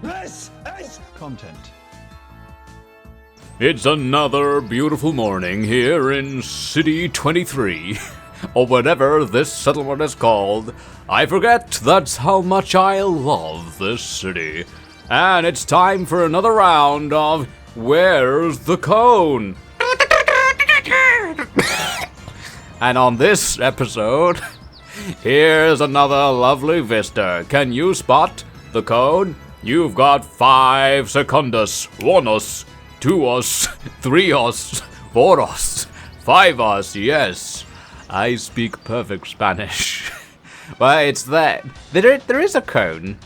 This is content. It's another beautiful morning here in City 23, or whatever this settlement is called. I forget that's how much I love this city. And it's time for another round of Where's the Cone? And on this episode, here's another lovely vista. Can you spot the cone? You've got 5 secundos. 1-us, 2-us, 3-us, 4-us, 5-us, yes. I speak perfect Spanish. Well, it's that. There is a cone.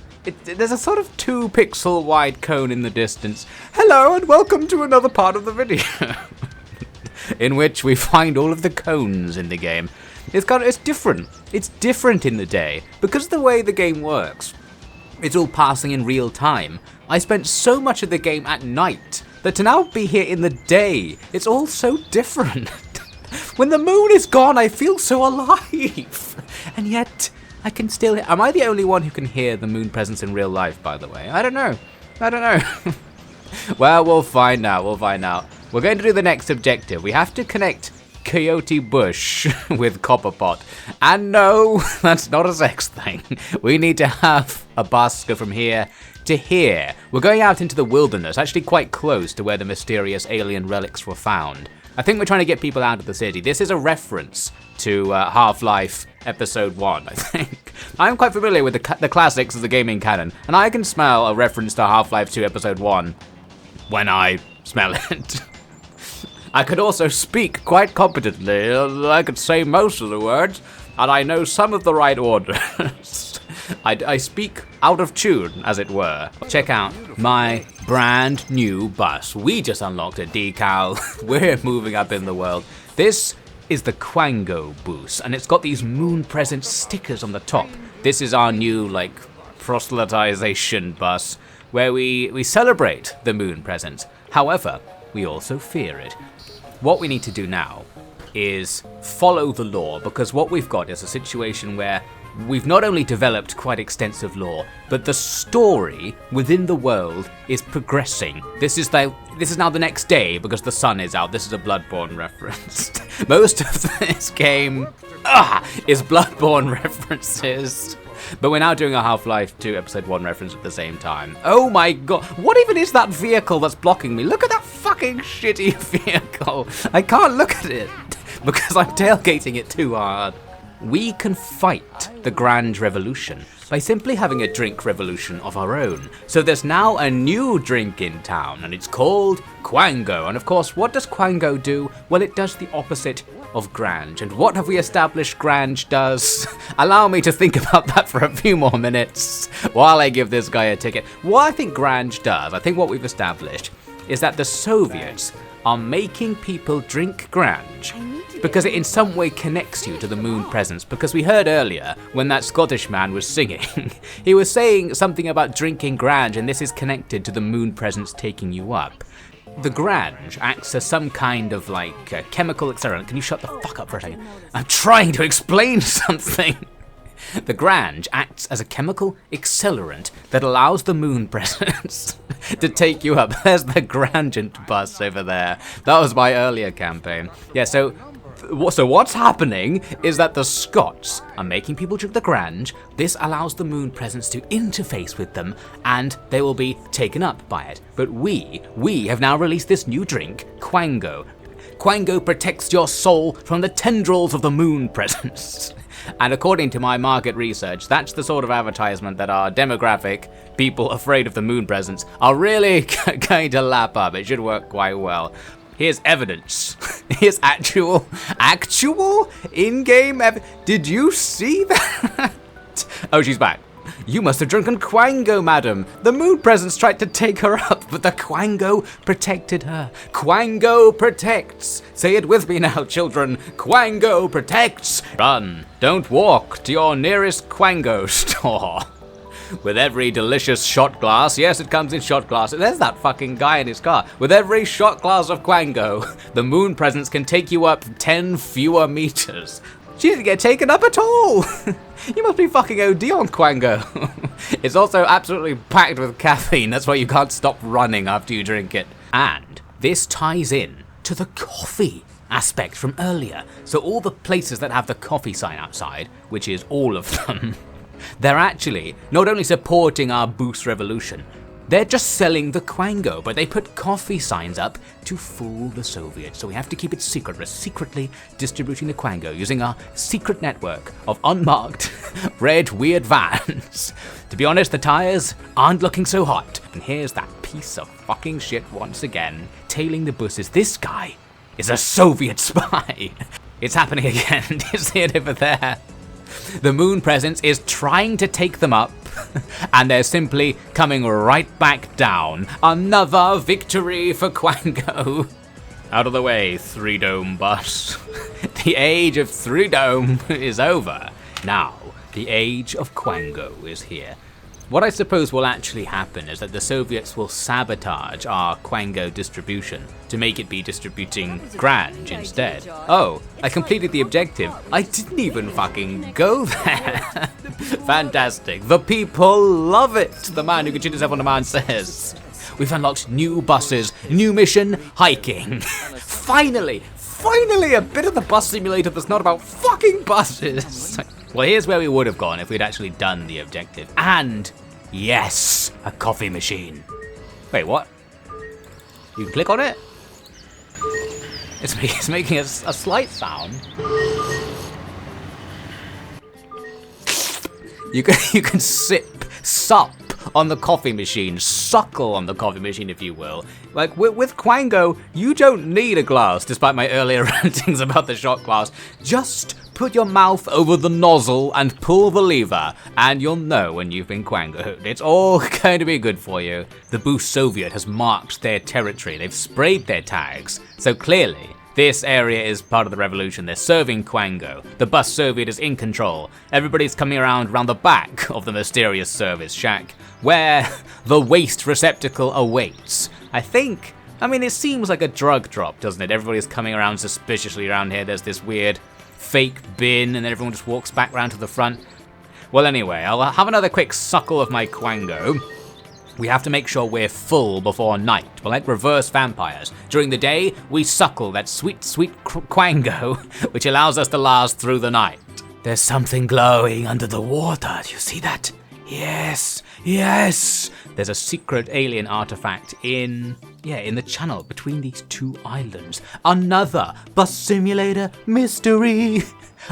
There's a sort of 2-pixel wide cone in the distance. Hello and welcome to another part of the video. In which we find all of the cones in the game. It's different. It's different in the day. Because of the way the game works, it's all passing in real time. I spent so much of the game at night that to now be here in the day, it's all so different. When the moon is gone, I feel so alive. And yet, I can still hear. Am I the only one who can hear the moon presence in real life, by the way? I don't know. Well, we'll find out. We're going to do the next objective. We have to connect Coyote Bush with Copperpot. And no, that's not a sex thing. We need to have a bus go from here to here. We're going out into the wilderness, actually quite close to where the mysterious alien relics were found. I think we're trying to get people out of the city. This is a reference to Half-Life Episode 1, I think. I'm quite familiar with the classics of the gaming canon, and I can smell a reference to Half-Life 2 Episode 1 when I smell it. I could also speak quite competently. I could say most of the words, and I know some of the right orders. I speak out of tune, as it were. Check out my brand new bus. We just unlocked a decal. We're moving up in the world. This is the Quango bus, and it's got these moon presence stickers on the top. This is our new, proselytization bus, where we celebrate the moon presence. However, we also fear it. What we need to do now is follow the lore, because what we've got is a situation where we've not only developed quite extensive lore, but the story within the world is progressing. This is now the next day because the sun is out. This is a Bloodborne reference. Most of this game is Bloodborne references. But we're now doing a Half-Life 2 Episode 1 reference at the same time. Oh my god, what even is that vehicle that's blocking me? Look at that fucking shitty vehicle. I can't look at it because I'm tailgating it too hard. We can fight the Grand Revolution by simply having a drink revolution of our own. So there's now a new drink in town, and it's called Quango. And of course, what does Quango do? Well, it does the opposite of Grange. And what have we established Grange does? Allow me to think about that for a few more minutes while I give this guy a ticket. What I think Grange does, I think what we've established, is that the Soviets are making people drink Grange because it in some way connects you to the moon presence. Because we heard earlier, when that Scottish man was singing, he was saying something about drinking Grange, and this is connected to the moon presence taking you up. The Grange acts as some kind of chemical accelerant. Can you shut the fuck up for a second? I'm trying to explain something. The Grange acts as a chemical accelerant that allows the moon presence to take you up. There's the Grangent bus over there. That was my earlier campaign. Yeah, so what's happening is that the Scots are making people drink the Grange. This allows the moon presence to interface with them, and they will be taken up by it. But we have now released this new drink, Quango. Quango protects your soul from the tendrils of the moon presence. And according to my market research, that's the sort of advertisement that our demographic, people afraid of the moon presence, are really going to lap up. It should work quite well. Here's evidence. Here's actual in-game evidence. Did you see that? Oh, she's back. You must have drunken Quango, madam. The moon presence tried to take her up, but the Quango protected her. Quango protects. Say it with me now, children. Quango protects. Run. Don't walk to your nearest Quango store. With every delicious shot glass, yes, it comes in shot glass. There's that fucking guy in his car. With every shot glass of Quango, the moon presence can take you up 10 fewer meters. She didn't get taken up at all. You must be fucking OD on Quango. It's also absolutely packed with caffeine. That's why you can't stop running after you drink it. And this ties in to the coffee aspect from earlier. So all the places that have the coffee sign outside, which is all of them, they're actually not only supporting our boost revolution, they're just selling the Quango, but they put coffee signs up to fool the Soviets. So we have to keep it secret. We're secretly distributing the Quango using our secret network of unmarked red weird vans. To be honest, the tires aren't looking so hot. And here's that piece of fucking shit once again, tailing the buses. This guy is a Soviet spy. It's happening again. Do you see it over there? The moon presence is trying to take them up, and they're simply coming right back down. Another victory for Quango. Out of the way, Three Dome bus. The age of Three Dome is over. Now, the age of Quango is here. What I suppose will actually happen is that the Soviets will sabotage our Quango distribution to make it be distributing Grange instead. Oh, I completed the objective. I didn't even fucking go there. Fantastic. The people love it. The man who can shoot himself on the man says. We've unlocked new buses, new mission, hiking. Finally a bit of the bus simulator that's not about fucking buses. Well, here's where we would have gone if we'd actually done the objective. And, yes, a coffee machine. Wait, what? You can click on it? It's making a slight sound. You can sup on the coffee machine, suckle on the coffee machine, if you will. Like, with Quango, you don't need a glass, despite my earlier rantings about the shot glass. Just put your mouth over the nozzle and pull the lever, and you'll know when you've been Quangoed. It's all going to be good for you. The Boost Soviet has marked their territory. They've sprayed their tags. So clearly, this area is part of the revolution. They're serving Quango. The Bus Soviet is in control. Everybody's coming around the back of the mysterious service shack, where the waste receptacle awaits. I mean, it seems like a drug drop, doesn't it? Everybody's coming around suspiciously around here. There's this weird fake bin, and then everyone just walks back round to the front. Well, anyway, I'll have another quick suckle of my Quango. We have to make sure we're full before night. We're like reverse vampires. During the day, we suckle that sweet, sweet Quango, which allows us to last through the night. There's something glowing under the water. Do you see that? Yes, yes. There's a secret alien artifact in the channel between these two islands. Another bus simulator mystery.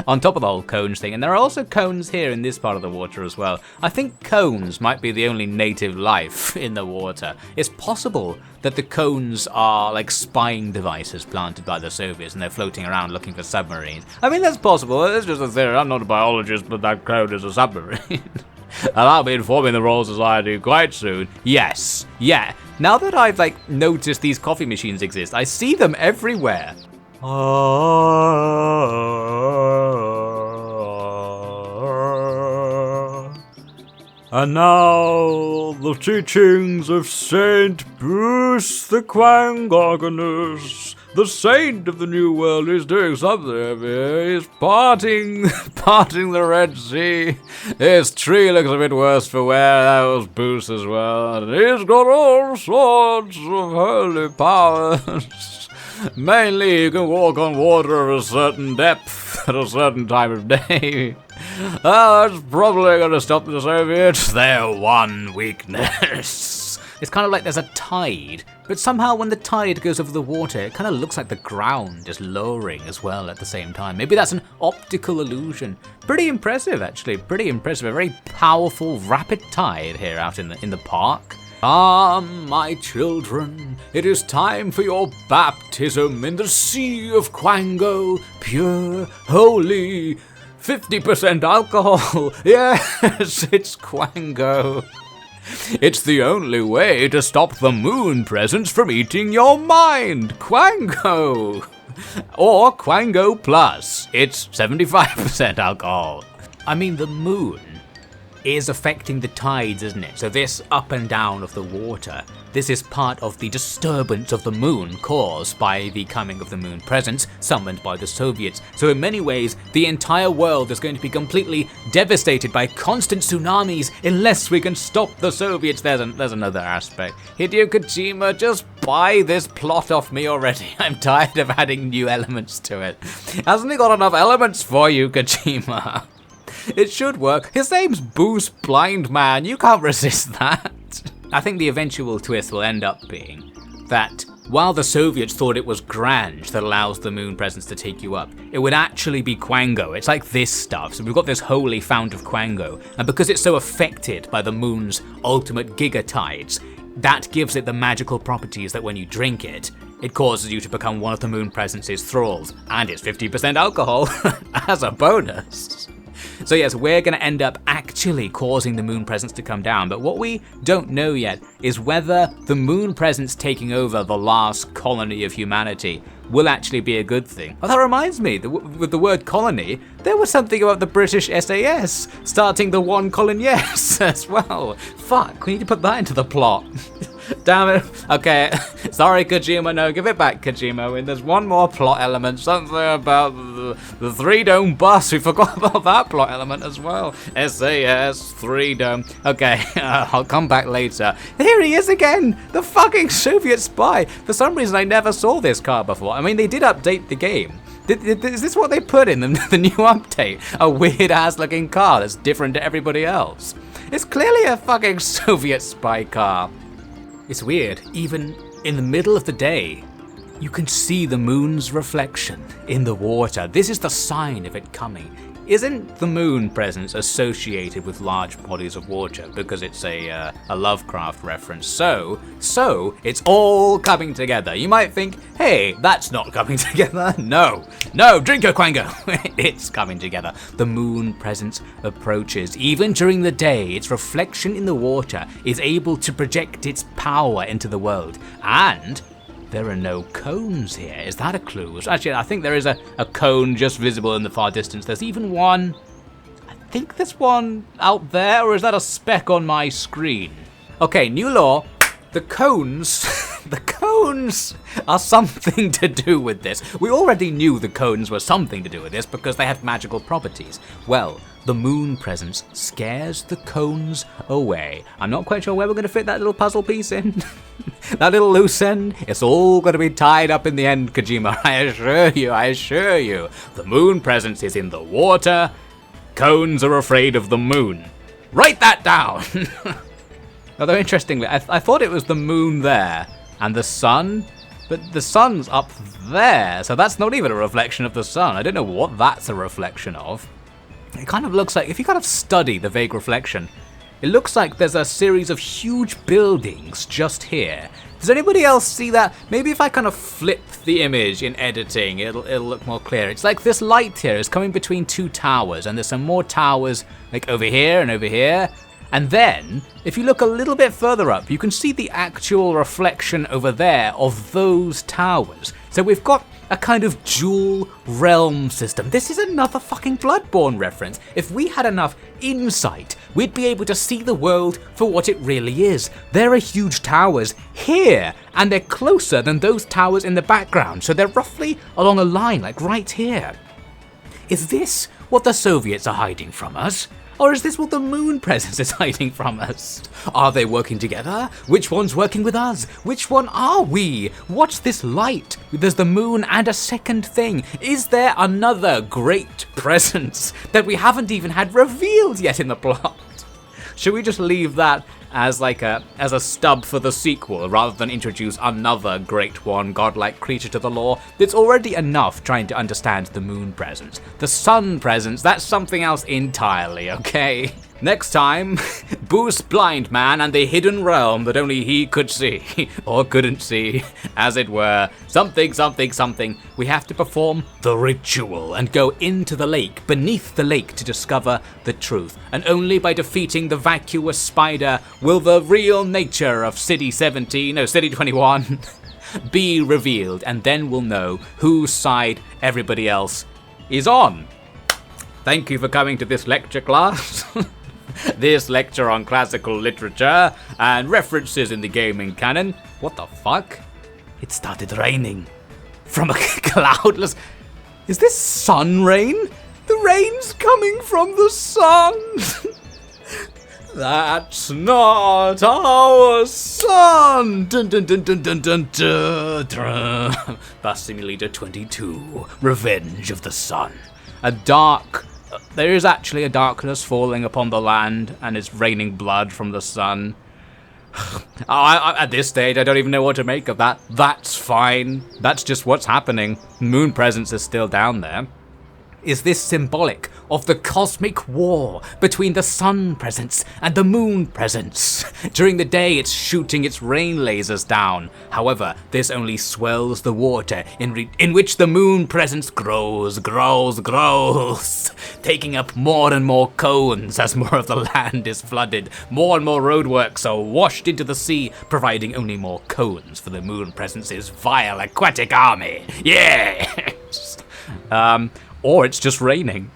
On top of the whole cones thing, and there are also cones here in this part of the water as well. I think cones might be the only native life in the water. It's possible that the cones are like spying devices planted by the Soviets and they're floating around looking for submarines. I mean, that's possible. It's just a theory. I'm not a biologist, but that cone is a submarine. And I'll be informing the Royal Society quite soon. Yes, yeah. Now that I've noticed these coffee machines exist, I see them everywhere. And now the teachings of Saint Bruce the Quangorganus, the saint of the New World, is doing something over here. He's parting the Red Sea. His tree looks a bit worse for wear. That was Bruce as well. And he's got all sorts of holy powers. Mainly, you can walk on water of a certain depth at a certain time of day. That's probably going to stop the Soviets. Their one weakness. It's kind of like there's a tide, but somehow when the tide goes over the water, it kind of looks like the ground is lowering as well at the same time. Maybe that's an optical illusion. Pretty impressive, actually. Pretty impressive. A very powerful, rapid tide here out in the park. Ah, my children, it is time for your baptism in the sea of Quango, pure, holy, 50% alcohol. Yes, it's Quango. It's the only way to stop the moon presence from eating your mind. Quango. Or Quango Plus. It's 75% alcohol. I mean, the moon is affecting the tides, isn't it? So this up and down of the water, this is part of the disturbance of the moon caused by the coming of the moon presence summoned by the Soviets. So in many ways, the entire world is going to be completely devastated by constant tsunamis unless we can stop the Soviets. There's another aspect. Hideo Kojima, just buy this plot off me already. I'm tired of adding new elements to it. Hasn't he got enough elements for you, Kojima? It should work. His name's Blindmann. You can't resist that. I think the eventual twist will end up being that while the Soviets thought it was Grange that allows the moon presence to take you up, it would actually be Quango. It's like this stuff. So we've got this holy fount of Quango, and because it's so affected by the moon's ultimate gigatides, that gives it the magical properties that when you drink it, it causes you to become one of the moon presence's thralls, and it's 50% alcohol as a bonus. So yes, we're going to end up actually causing the moon presence to come down, but what we don't know yet is whether the moon presence taking over the last colony of humanity will actually be a good thing. Oh, that reminds me, with the word colony, there was something about the British SAS starting the one colonies as well. Fuck, we need to put that into the plot. Damn it. Okay, sorry Kojima, no, give it back Kojima. And there's one more plot element, something about the Three Dome bus. We forgot about that plot element as well. SAS, Three Dome. Okay, I'll come back later. Here he is again, the fucking Soviet spy. For some reason I never saw this car before. I mean, they did update the game. Is this what they put in the new update? A weird ass looking car that's different to everybody else. It's clearly a fucking Soviet spy car. It's weird, even in the middle of the day, you can see the moon's reflection in the water. This is the sign of it coming. Isn't the moon presence associated with large bodies of water because it's a Lovecraft reference? So it's all coming together. You might think, hey, that's not coming together. No, drink your Quango. It's coming together. The moon presence approaches. Even during the day, its reflection in the water is able to project its power into the world. And there are no cones here. Is that a clue? Actually, I think there is a cone just visible in the far distance. There's even one. I think there's one out there, or is that a speck on my screen? Okay, new law. The cones, the cones are something to do with this. We already knew the cones were something to do with this because they have magical properties. Well, the moon presence scares the cones away. I'm not quite sure where we're going to fit that little puzzle piece in. That little loose end, it's all going to be tied up in the end, Kojima. I assure you. The moon presence is in the water. Cones are afraid of the moon. Write that down. Although interestingly, I thought it was the moon there and the sun, but the sun's up there, so that's not even a reflection of the sun. I don't know what that's a reflection of. It kind of looks like, if you kind of study the vague reflection, it looks like there's a series of huge buildings just here. Does anybody else see that? Maybe if I kind of flip the image in editing, it'll look more clear. It's like this light here is coming between two towers, and there's some more towers like over here and over here. And then, if you look a little bit further up, you can see the actual reflection over there of those towers. So we've got a kind of dual realm system. This is another fucking Bloodborne reference. If we had enough insight, we'd be able to see the world for what it really is. There are huge towers here, and they're closer than those towers in the background, so they're roughly along a line, like right here. Is this what the Soviets are hiding from us? Or is this what the moon presence is hiding from us? Are they working together? Which one's working with us? Which one are we? What's this light? There's the moon and a second thing. Is there another great presence that we haven't even had revealed yet in the plot? Should we just leave that as a stub for the sequel rather than introduce another great one, godlike creature to the lore? It's already enough trying to understand the moon presence. The sun presence, that's something else entirely, okay? Next time, Blindmann and the hidden realm that only he could see, or couldn't see, as it were. Something. We have to perform the ritual and go into the lake, beneath the lake, to discover the truth. And only by defeating the vacuous spider will the real nature of City 21 be revealed, and then we'll know whose side everybody else is on. Thank you for coming to this lecture class. This lecture on classical literature and references in the gaming canon. What the fuck? It started raining. From a cloudless... Is this sun rain? The rain's coming from the sun. That's not our sun. Dun dun dun dun dun dun dun. Dun. Bus Simulator 22. Revenge of the Sun. There is actually a darkness falling upon the land, and it's raining blood from the sun. At this stage, I don't even know what to make of that. That's fine. That's just what's happening. Moon presence is still down there. Is this symbolic of the cosmic war between the sun presence and the moon presence? During the day, it's shooting its rain lasers down. However, this only swells the water in which the moon presence grows, taking up more and more cones as more of the land is flooded. More and more roadworks are washed into the sea, providing only more cones for the moon presence's vile aquatic army. Yes! Or it's just raining.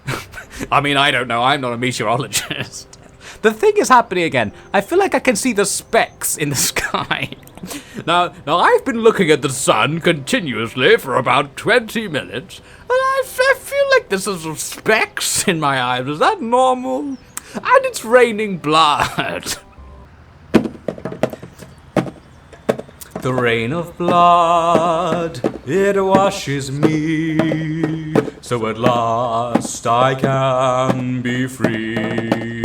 I mean, I don't know. I'm not a meteorologist. The thing is happening again. I feel like I can see the specks in the sky. Now I've been looking at the sun continuously for about 20 minutes, and I feel like there's some specks in my eyes. Is that normal? And it's raining blood. The rain of blood, it washes me, so at last I can be free.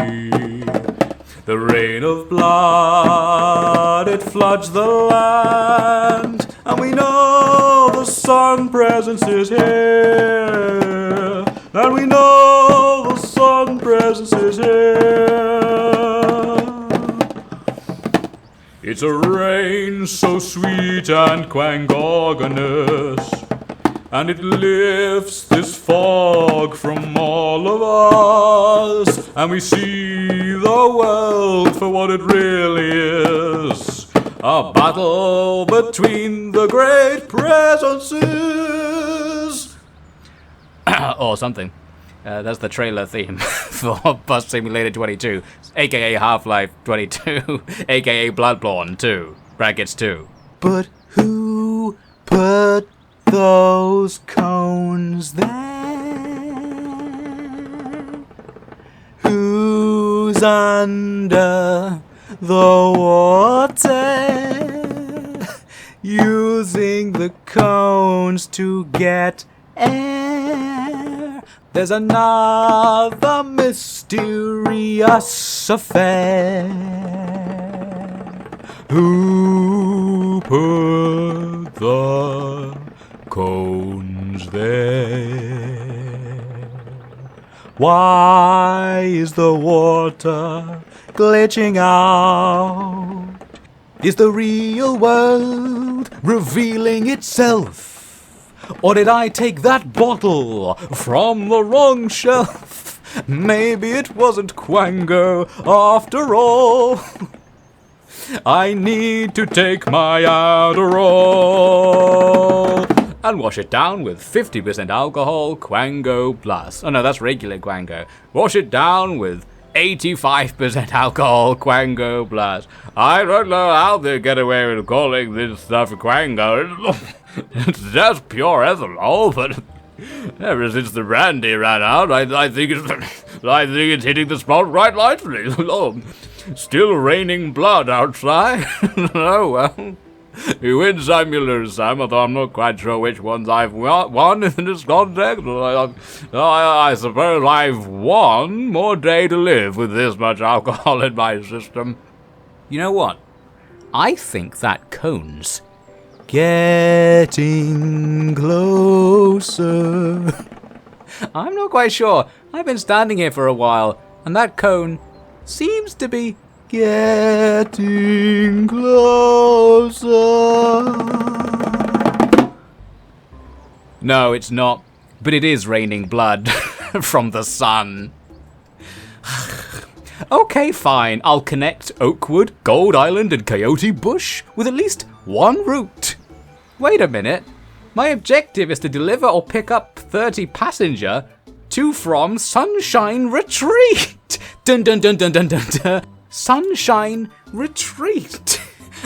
The rain of blood, it floods the land, and we know the sun presence is here, and we know the sun presence is here. It's a rain so sweet and quangorganous, and it lifts this fog from all of us, and we see the world for what it really is, a battle between the great presences. Or something. That's the trailer theme for Bus Simulator 22, aka Half-Life 22, aka Bloodborne 2, brackets 2. But who put those cones there? Who's under the water, using the cones to get air? There's another mysterious affair. Who put the cones there? Why is the water glitching out? Is the real world revealing itself? Or did I take that bottle from the wrong shelf? Maybe it wasn't Quango after all. I need to take my Adderall and wash it down with 50% alcohol Quango Plus. Oh no, that's regular Quango. Wash it down with 85% alcohol Quango Plus. I don't know how they get away with calling this stuff Quango. It's just pure ethanol, but ever since the brandy ran out, I think it's hitting the spot right nicely. Oh, still raining blood outside. Oh well, you win some, you lose some. Although I'm not quite sure which ones I've won in this context. I suppose I've one more day to live with this much alcohol in my system. You know what? I think that cone's getting closer. I'm not quite sure. I've been standing here for a while, and that cone seems to be getting closer. No, it's not. But it is raining blood from the sun. Okay, fine. I'll connect Oakwood, Gold Island, and Coyote Bush with at least one route. Wait a minute. My objective is to deliver or pick up 30 passenger. To from Sunshine Retreat. Dun dun dun dun dun dun dun. Sunshine Retreat.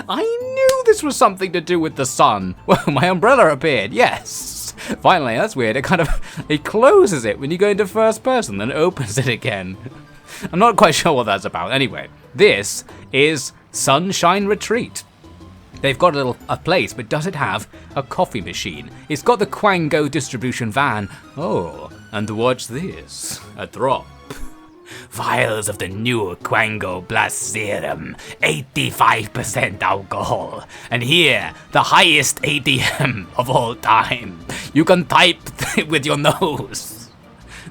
I knew this was something to do with the sun. Well, my umbrella appeared, yes. Finally, that's weird. It closes it when you go into first person, then opens it again. I'm not quite sure what that's about. Anyway, this is Sunshine Retreat. They've got a place, but does it have a coffee machine? It's got the Quango distribution van. Oh, and what's this? A drop. Vials of the new Quango Blast Serum, 85% alcohol. And here, the highest ATM of all time. You can type with your nose.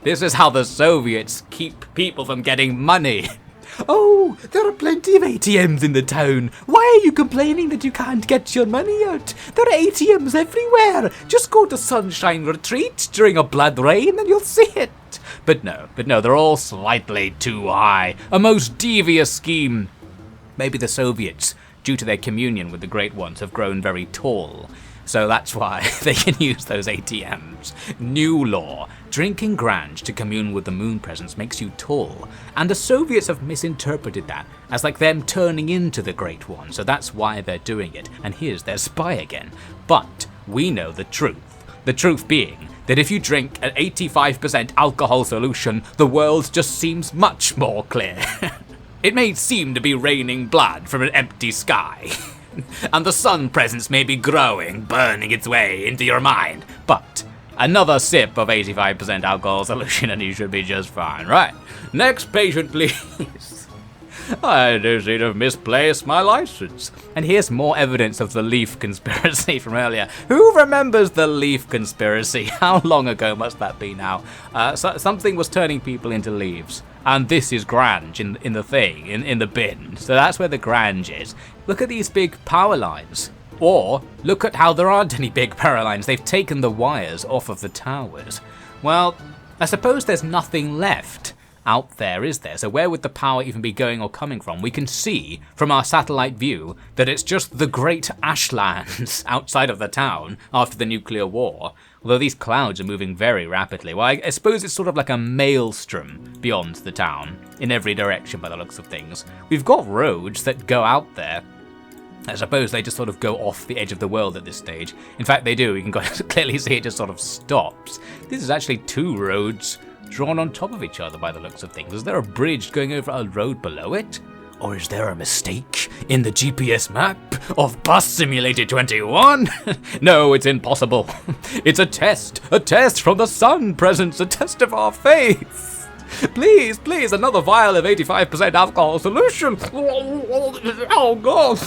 This is how the Soviets keep people from getting money. Oh, there are plenty of ATMs in the town. Why are you complaining that you can't get your money out? There are ATMs everywhere. Just go to Sunshine Retreat during a blood rain and you'll see it. But no, they're all slightly too high. A most devious scheme. Maybe the Soviets, due to their communion with the Great Ones, have grown very tall. So that's why they can use those ATMs. New law. Drinking Grange to commune with the moon presence makes you tall. And the Soviets have misinterpreted that as like them turning into the Great One. So that's why they're doing it. And here's their spy again. But we know the truth. The truth being that if you drink an 85% alcohol solution, the world just seems much more clear. It may seem to be raining blood from an empty sky. And the sun presence may be growing, burning its way into your mind. But another sip of 85% alcohol solution and you should be just fine. Right, next patient please. I do seem to have misplaced my license. And here's more evidence of the leaf conspiracy from earlier. Who remembers the leaf conspiracy? How long ago must that be now? Something was turning people into leaves. And this is Grange in the thing, in the bin. So that's where the Grange is. Look at these big power lines. Or, look at how there aren't any big power lines. They've taken the wires off of the towers. Well, I suppose there's nothing left out there, is there? So where would the power even be going or coming from? We can see from our satellite view that it's just the great ashlands outside of the town after the nuclear war. Although these clouds are moving very rapidly. Well, I suppose it's sort of like a maelstrom beyond the town, in every direction by the looks of things. We've got roads that go out there. I suppose they just sort of go off the edge of the world at this stage. In fact, they do. You can clearly see it just sort of stops. This is actually two roads drawn on top of each other by the looks of things. Is there a bridge going over a road below it? Or is there a mistake in the GPS map of Bus Simulator 21? No, it's impossible. It's a test from the sun presence, a test of our faith. Please, another vial of 85% alcohol solution. Oh, God.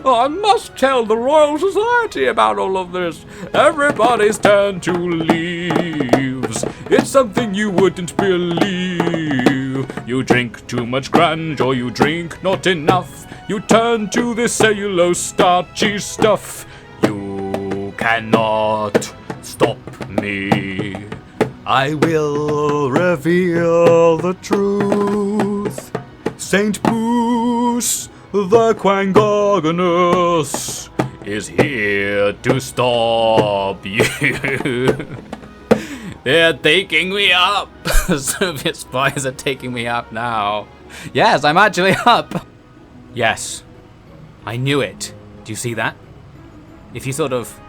Oh, I must tell the Royal Society about all of this. Everybody's turned to leaves. It's something you wouldn't believe. You drink too much Grange or you drink not enough. You turn to this cellulose starchy stuff. You cannot stop me. I will reveal the truth. Saint Boos, the Quangogonus, is here to stop you. They're taking me up. Soviet spies are taking me up now. Yes, I'm actually up. Yes, I knew it. Do you see that? If you sort of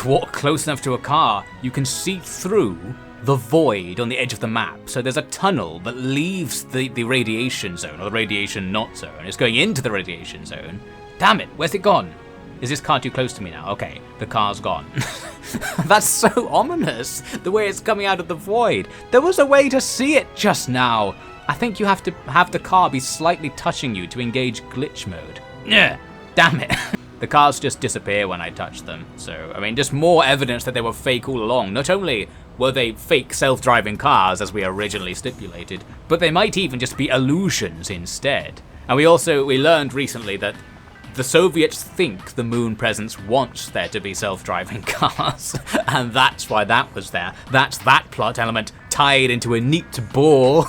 walk close enough to a car, you can see through the void on the edge of the map. So there's a tunnel that leaves the radiation zone, or the radiation not zone. It's going into the radiation zone. Damn it, where's it gone? Is this car too close to me now? Okay, the car's gone. That's so ominous, the way it's coming out of the void. There was a way to see it just now. I think you have to have the car be slightly touching you to engage glitch mode. Yeah, damn it. The cars just disappear when I touch them. So, I mean, just more evidence that they were fake all along. Not only were they fake self-driving cars, as we originally stipulated, but they might even just be illusions instead. And we learned recently that the Soviets think the moon presence wants there to be self-driving cars, and that's why that was there. That's that plot element tied into a neat ball.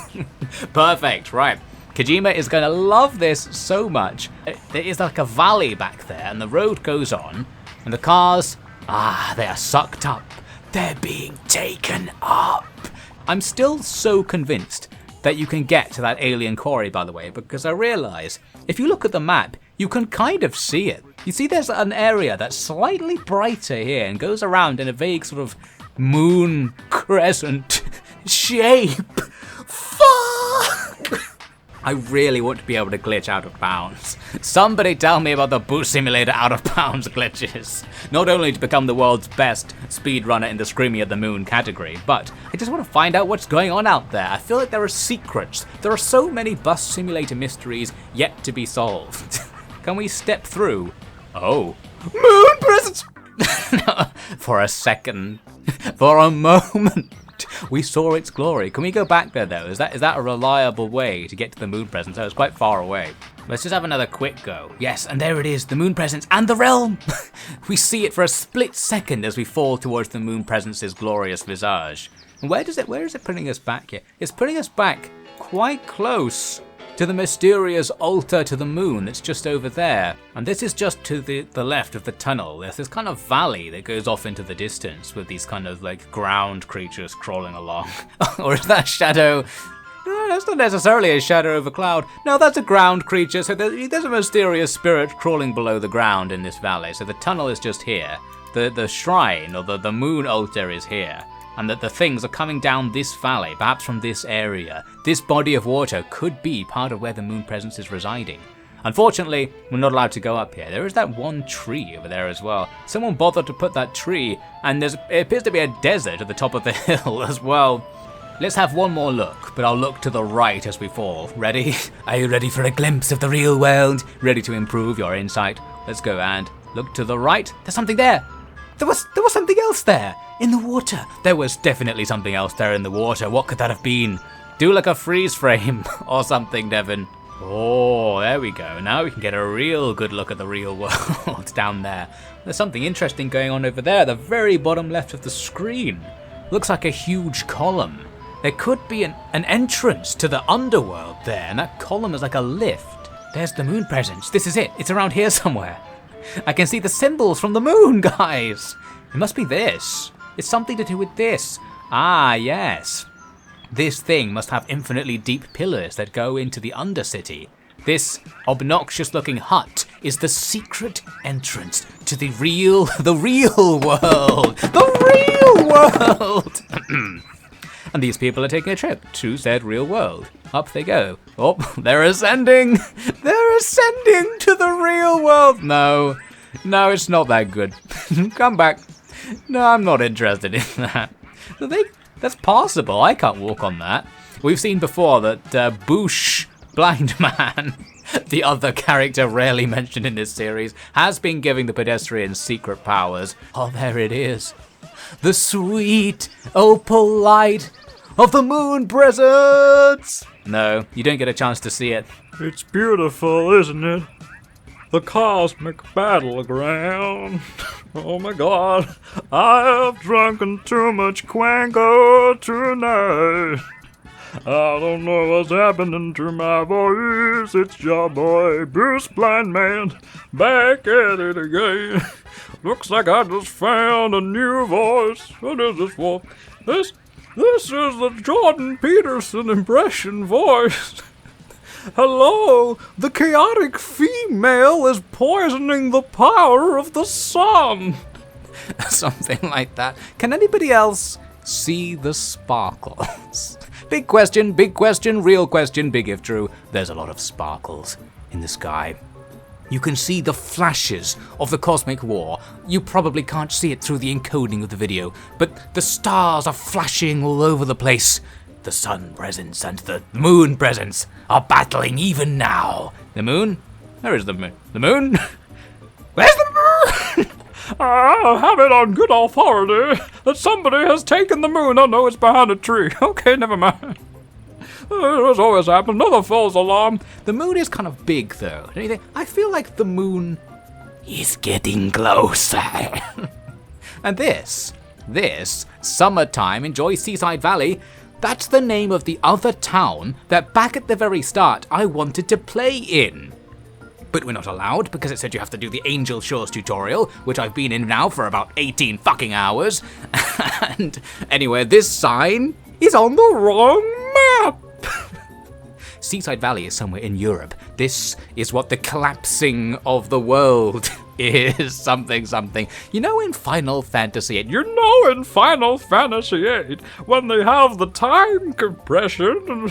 Perfect, right. Kojima is going to love this so much. There is like a valley back there, and the road goes on, and the cars, they are sucked up. They're being taken up. I'm still so convinced that you can get to that alien quarry, by the way, because I realise if you look at the map, you can kind of see it. You see there's an area that's slightly brighter here and goes around in a vague sort of moon crescent shape. Fuck! I really want to be able to glitch out of bounds. Somebody tell me about the Boost Simulator out of bounds glitches. Not only to become the world's best speedrunner in the Screaming at the Moon category, but I just want to find out what's going on out there. I feel like there are secrets. There are so many bus simulator mysteries yet to be solved. Can we step through? Oh. Moon presence! No, for a second. For a moment. We saw its glory. Can we go back there though? Is that a reliable way to get to the moon presence? That was quite far away. Let's just have another quick go. Yes, and there it is, the moon presence and the realm! We see it for a split second as we fall towards the moon presence's glorious visage. And where is it putting us back here? It's putting us back quite close to the mysterious altar to the moon that's just over there. And this is just to the left of the tunnel. There's this kind of valley that goes off into the distance with these kind of like ground creatures crawling along. Or is that shadow? No, that's not necessarily a shadow of a cloud. No, that's a ground creature. So there's a mysterious spirit crawling below the ground in this valley. So the tunnel is just here. The shrine or the moon altar is here. And that the things are coming down this valley, perhaps from this area. This body of water could be part of where the moon presence is residing. Unfortunately, we're not allowed to go up here. There is that one tree over there as well. Someone bothered to put that tree, and it appears to be a desert at the top of the hill as well. Let's have one more look, but I'll look to the right as we fall. Ready? Are you ready for a glimpse of the real world? Ready to improve your insight? Let's go and look to the right. There's something there. There was something else there. In the water. There was definitely something else there in the water. What could that have been? Do like a freeze frame or something, Devon. Oh, there we go. Now we can get a real good look at the real world down there. There's something interesting going on over there at the very bottom left of the screen. Looks like a huge column. There could be an entrance to the underworld there, and that column is like a lift. There's the moon presence. This is it. It's around here somewhere. I can see the symbols from the moon, guys. It must be this. It's something to do with this. Ah, yes. This thing must have infinitely deep pillars that go into the Undercity. This obnoxious-looking hut is the secret entrance to the real world. The real world! And these people are taking a trip to said real world. Up they go. Oh, they're ascending! They're ascending to the real world! No, it's not that good. Come back. No, I'm not interested in that. That's possible. I can't walk on that. We've seen before that Boosh, Blindmann, the other character rarely mentioned in this series, has been giving the pedestrians secret powers. Oh, there it is. The sweet opal light of the moon presence! No, you don't get a chance to see it. It's beautiful, isn't it? The cosmic battleground. Oh my god, I have drunken too much Quango tonight. I don't know what's happening to my voice. It's your boy, Bruce Blindmann, back at it again. Looks like I just found a new voice. What is this for? This is the Jordan Peterson impression voice. Hello, the chaotic female is poisoning the power of the sun. Something like that. Can anybody else see the sparkles? Big question, real question, big if true. There's a lot of sparkles in the sky. You can see the flashes of the cosmic war. You probably can't see it through the encoding of the video, but the stars are flashing all over the place. The sun presence and the moon presence are battling even now. The moon? Where is the moon? The moon? Where's the moon? I have it on good authority that somebody has taken the moon. Oh no, it's behind a tree. Okay, never mind. It has always happened. Another false alarm. The moon is kind of big though, don't you think? I feel like the moon is getting closer. And this, Summertime, Enjoy Seaside Valley, that's the name of the other town that back at the very start I wanted to play in. but we're not allowed because it said you have to do the Angel Shores tutorial, which I've been in now for about 18 fucking hours. And anyway, this sign is on the wrong map. Seaside Valley is somewhere in Europe. This is what the collapsing of the world is. Something. You know in Final Fantasy VIII, In Final Fantasy VIII, when they have the time compression,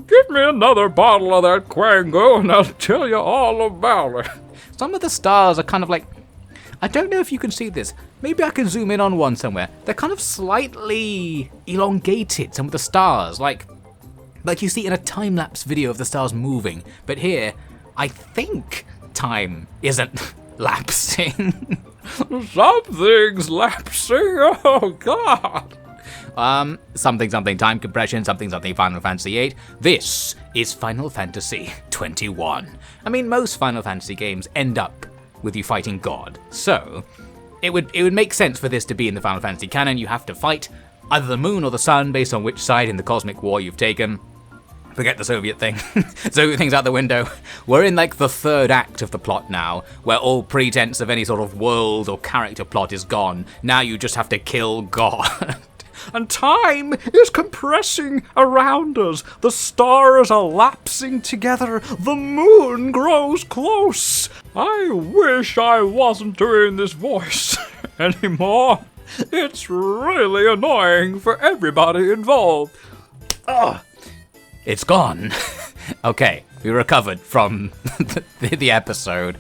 give me another bottle of that Quango and I'll tell you all about it. some of the stars are kind of like, I don't know if you can see this. Maybe I can zoom in on one somewhere. They're kind of slightly elongated, some of the stars, like you see in a time-lapse video of the stars moving. But here, I think time isn't lapsing. Something's lapsing, oh god. Something time compression, something Final Fantasy VIII. This is Final Fantasy 21. I mean, most Final Fantasy games end up with you fighting God, so it would make sense for this to be in the Final Fantasy canon. You have to fight either the moon or the sun based on which side in the cosmic war you've taken. Forget the Soviet thing. Soviet thing's out the window. We're in like the third act of the plot now, where all pretense of any sort of world or character plot is gone. Now you just have to kill God. And time is compressing around us. The stars are lapsing together. The moon grows close. I wish I wasn't doing this voice anymore. It's really annoying for everybody involved. Ugh. It's gone. Okay, we recovered from the episode.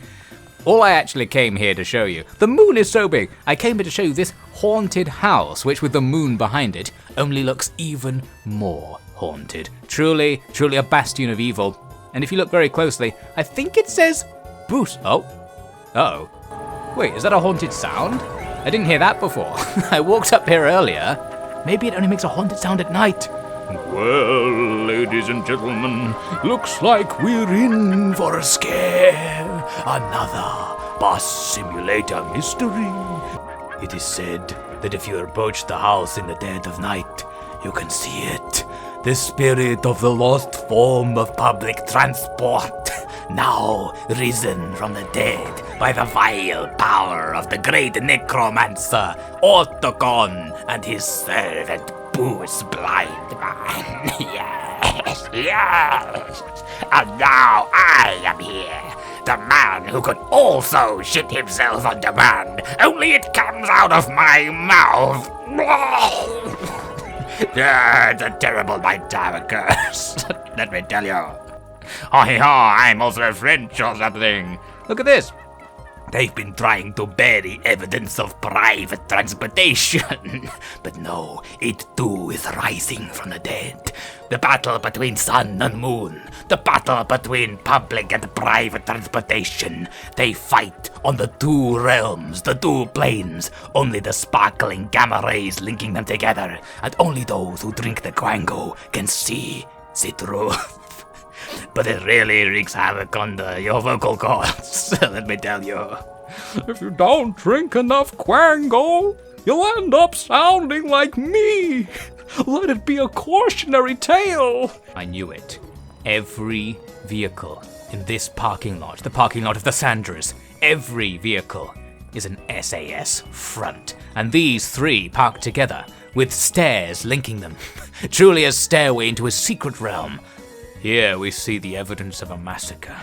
All I actually came here to show you, the moon is so big, I came here to show you this haunted house, which with the moon behind it, only looks even more haunted. Truly a bastion of evil. And if you look very closely, I think it says Bruce. Oh. Uh-oh. Wait, is that a haunted sound? I didn't hear that before. I walked up here earlier. Maybe it only makes a haunted sound at night. Well, ladies and gentlemen, looks like we're in for a scare. Another boss simulator mystery. It is said that if you approach the house in the dead of night, you can see it. The spirit of the lost form of public transport, now risen from the dead by the vile power of the great necromancer Autogon and his servant Boo's Blindmann. Yes. And now I am here. The man who could also shit himself on demand, only it comes out of my mouth. It's a terrible nighttime curse, let me tell you. I'm also French or something. Look at this. They've been trying to bury evidence of private transportation. But no, it too is rising from the dead. The battle between sun and moon. The battle between public and private transportation. They fight on the two realms, the two planes. Only the sparkling gamma rays linking them together. And only those who drink the Quango can see the truth. But it really wreaks havoc on your vocal cords, let me tell you. If you don't drink enough Quango, you'll end up sounding like me. Let it be a cautionary tale. I knew it. Every vehicle in this parking lot, the parking lot of the Sandras, every vehicle is an SAS front. And these three parked together, with stairs linking them. Truly a stairway into a secret realm. Here we see the evidence of a massacre.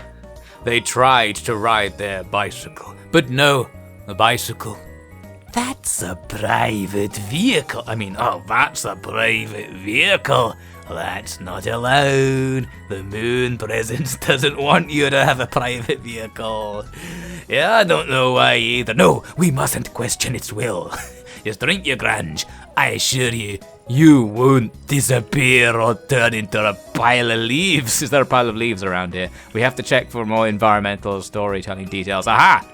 They tried to ride their bicycle, but no, a bicycle. That's a private vehicle. That's a private vehicle. That's not allowed. The moon presence doesn't want you to have a private vehicle. Yeah, I don't know why either. No, we mustn't question its will. Just drink your grange. I assure you, you won't disappear or turn into a pile of leaves. Is there a pile of leaves around here? We have to check for more environmental storytelling details. Aha!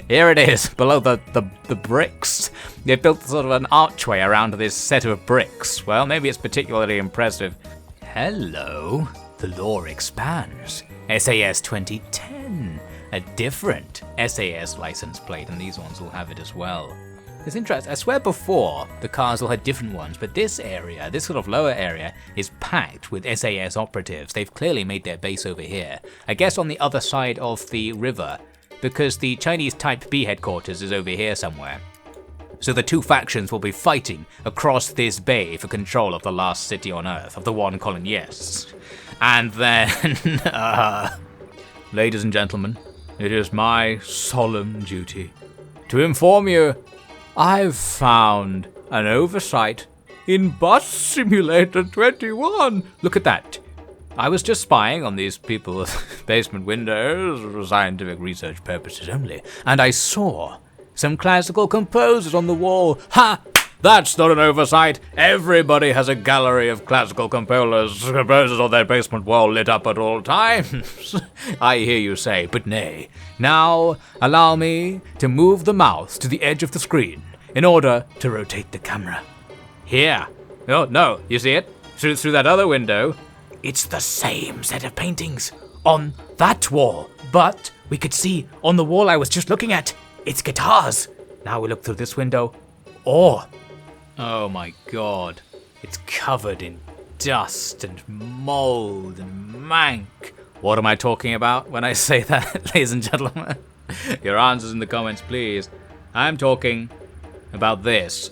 Here it is, below the bricks. They built sort of an archway around this set of bricks. Well, maybe it's particularly impressive. Hello. The lore expands. SAS 2010. A different SAS license plate, and these ones will have it as well. It's interesting. I swear before, the castle had different ones, but this area, this sort of lower area, is packed with SAS operatives. They've clearly made their base over here. I guess on the other side of the river, because the Chinese Type B headquarters is over here somewhere. So the two factions will be fighting across this bay for control of the last city on Earth, of the one calling yes. And then, ladies and gentlemen, it is my solemn duty to inform you I've found an oversight in Bus Simulator 21. Look at that. I was just spying on these people's basement windows for scientific research purposes only, and I saw some classical composers on the wall. Ha! That's not an oversight. Everybody has a gallery of classical composers on their basement wall lit up at all times. I hear you say, but nay. Now, allow me to move the mouse to the edge of the screen in order to rotate the camera. Here. Oh, no, you see it? Through that other window. It's the same set of paintings on that wall, but we could see on the wall I was just looking at, it's guitars. Now we look through this window. Oh my god, it's covered in dust and mold and mank. What am I talking about when I say that, ladies and gentlemen? Your answers in the comments, please. I'm talking about this.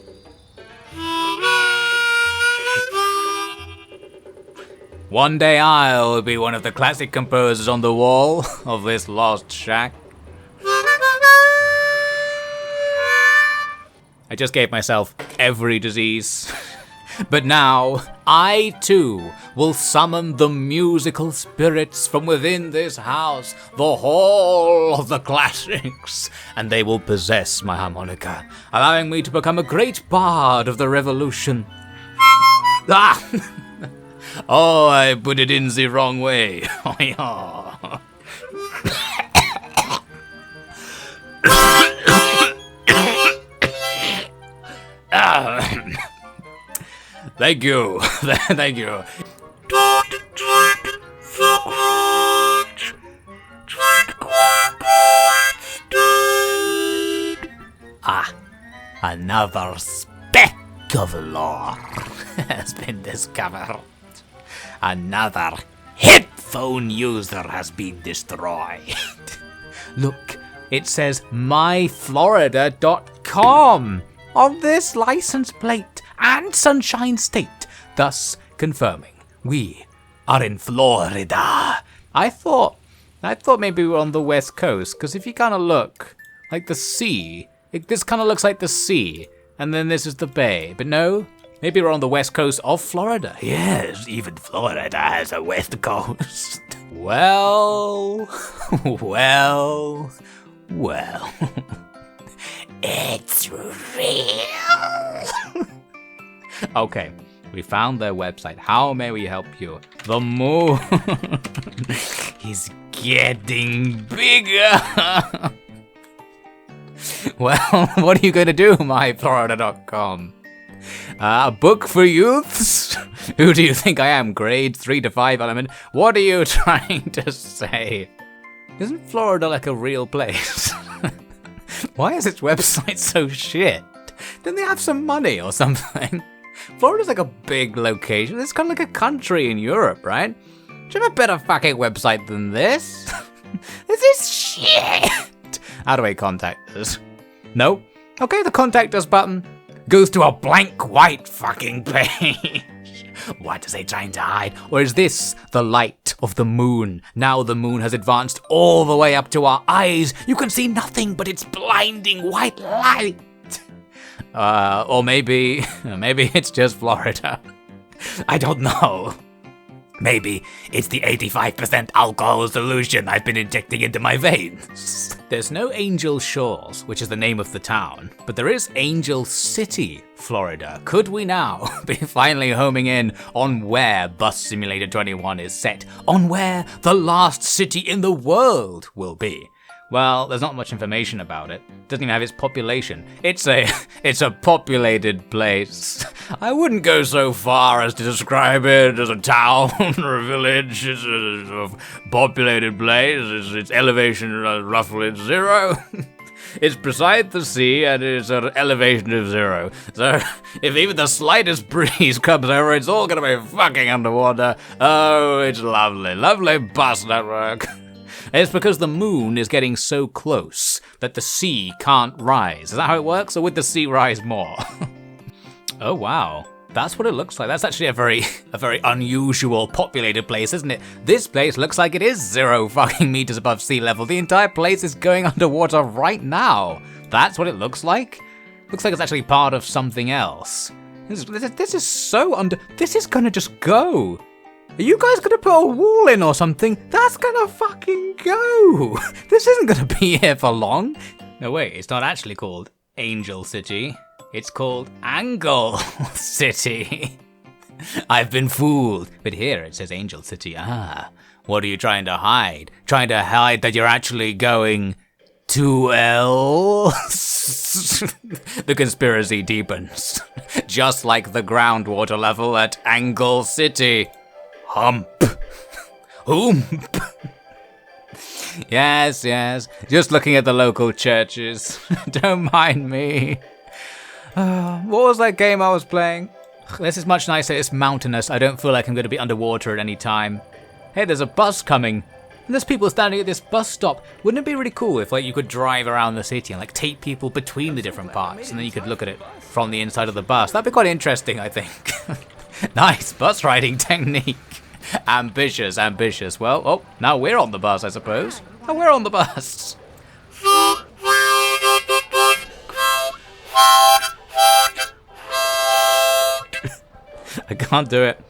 One day I'll be one of the classic composers on the wall of this lost shack. I just gave myself every disease. But now, I too will summon the musical spirits from within this house, the Hall of the Classics, and they will possess my harmonica, allowing me to become a great bard of the revolution. Ah! Oh, I put it in the wrong way. Oh, yeah. Thank you. Thank you. Don't drink the quench. Drink quench instead. Ah, another speck of lore has been discovered. Another headphone user has been destroyed. Look, it says myflorida.com on this license plate and Sunshine State, thus confirming we are in Florida. I thought maybe we were on the west coast, because if you kind of look like the sea, this kind of looks like the sea, and then this is the bay, but no, maybe we're on the west coast of Florida. Yes, even Florida has a west coast. Well. It's real. Okay, we found their website. How may we help you? The moon is getting bigger. Well, what are you going to do, myflorida.com? A book for youths? Who do you think I am? Grade 3 to 5 element? What are you trying to say? Isn't Florida like a real place? Why is its website so shit? Don't they have some money or something? Florida's like a big location. It's kind of like a country in Europe, right? Do you have a better fucking website than this? This is shit! How do I contact us? No? Okay, the contact us button goes to a blank white fucking page. What is they trying to hide? Or is this the light of the moon? Now the moon has advanced all the way up to our eyes. You can see nothing but its blinding white light. Or maybe it's just Florida. I don't know. Maybe it's the 85% alcohol solution I've been injecting into my veins. There's no Angel Shores, which is the name of the town, but there is Angel City, Florida. Could we now be finally homing in on where Bus Simulator 21 is set, on where the last city in the world will be? Well, there's not much information about it. It doesn't even have its population. It's a populated place. I wouldn't go so far as to describe it as a town or a village. It's a populated place. Its elevation roughly 0. It's beside the sea and it's at an elevation of 0. So if even the slightest breeze comes over, it's all going to be fucking underwater. Oh, it's lovely. Lovely bus network. It's because the moon is getting so close that the sea can't rise. Is that how it works? Or would the sea rise more? Oh, wow. That's what it looks like. That's actually a very unusual populated place, isn't it? This place looks like it is 0 fucking meters above sea level. The entire place is going underwater right now. That's what it looks like? Looks like it's actually part of something else. This is so this is gonna just go. Are you guys gonna put a wall in or something? That's gonna fucking go. This isn't gonna be here for long. No, wait, it's not actually called Angel City. It's called Angle City. I've been fooled. But here it says Angel City. Ah, what are you trying to hide? Trying to hide that you're actually going to L? The conspiracy deepens. Just like the groundwater level at Angle City. Hump. Hump. Yes, yes. Just looking at the local churches. Don't mind me. What was that game I was playing? This is much nicer. It's mountainous. I don't feel like I'm going to be underwater at any time. Hey, there's a bus coming. And there's people standing at this bus stop. Wouldn't it be really cool if you could drive around the city and take people between the different parts and then you could look at it from the inside of the bus? That'd be quite interesting, I think. Nice bus riding technique. Ambitious, ambitious. Well, oh, now we're on the bus, I suppose. Oh, we're on the bus. I can't do it.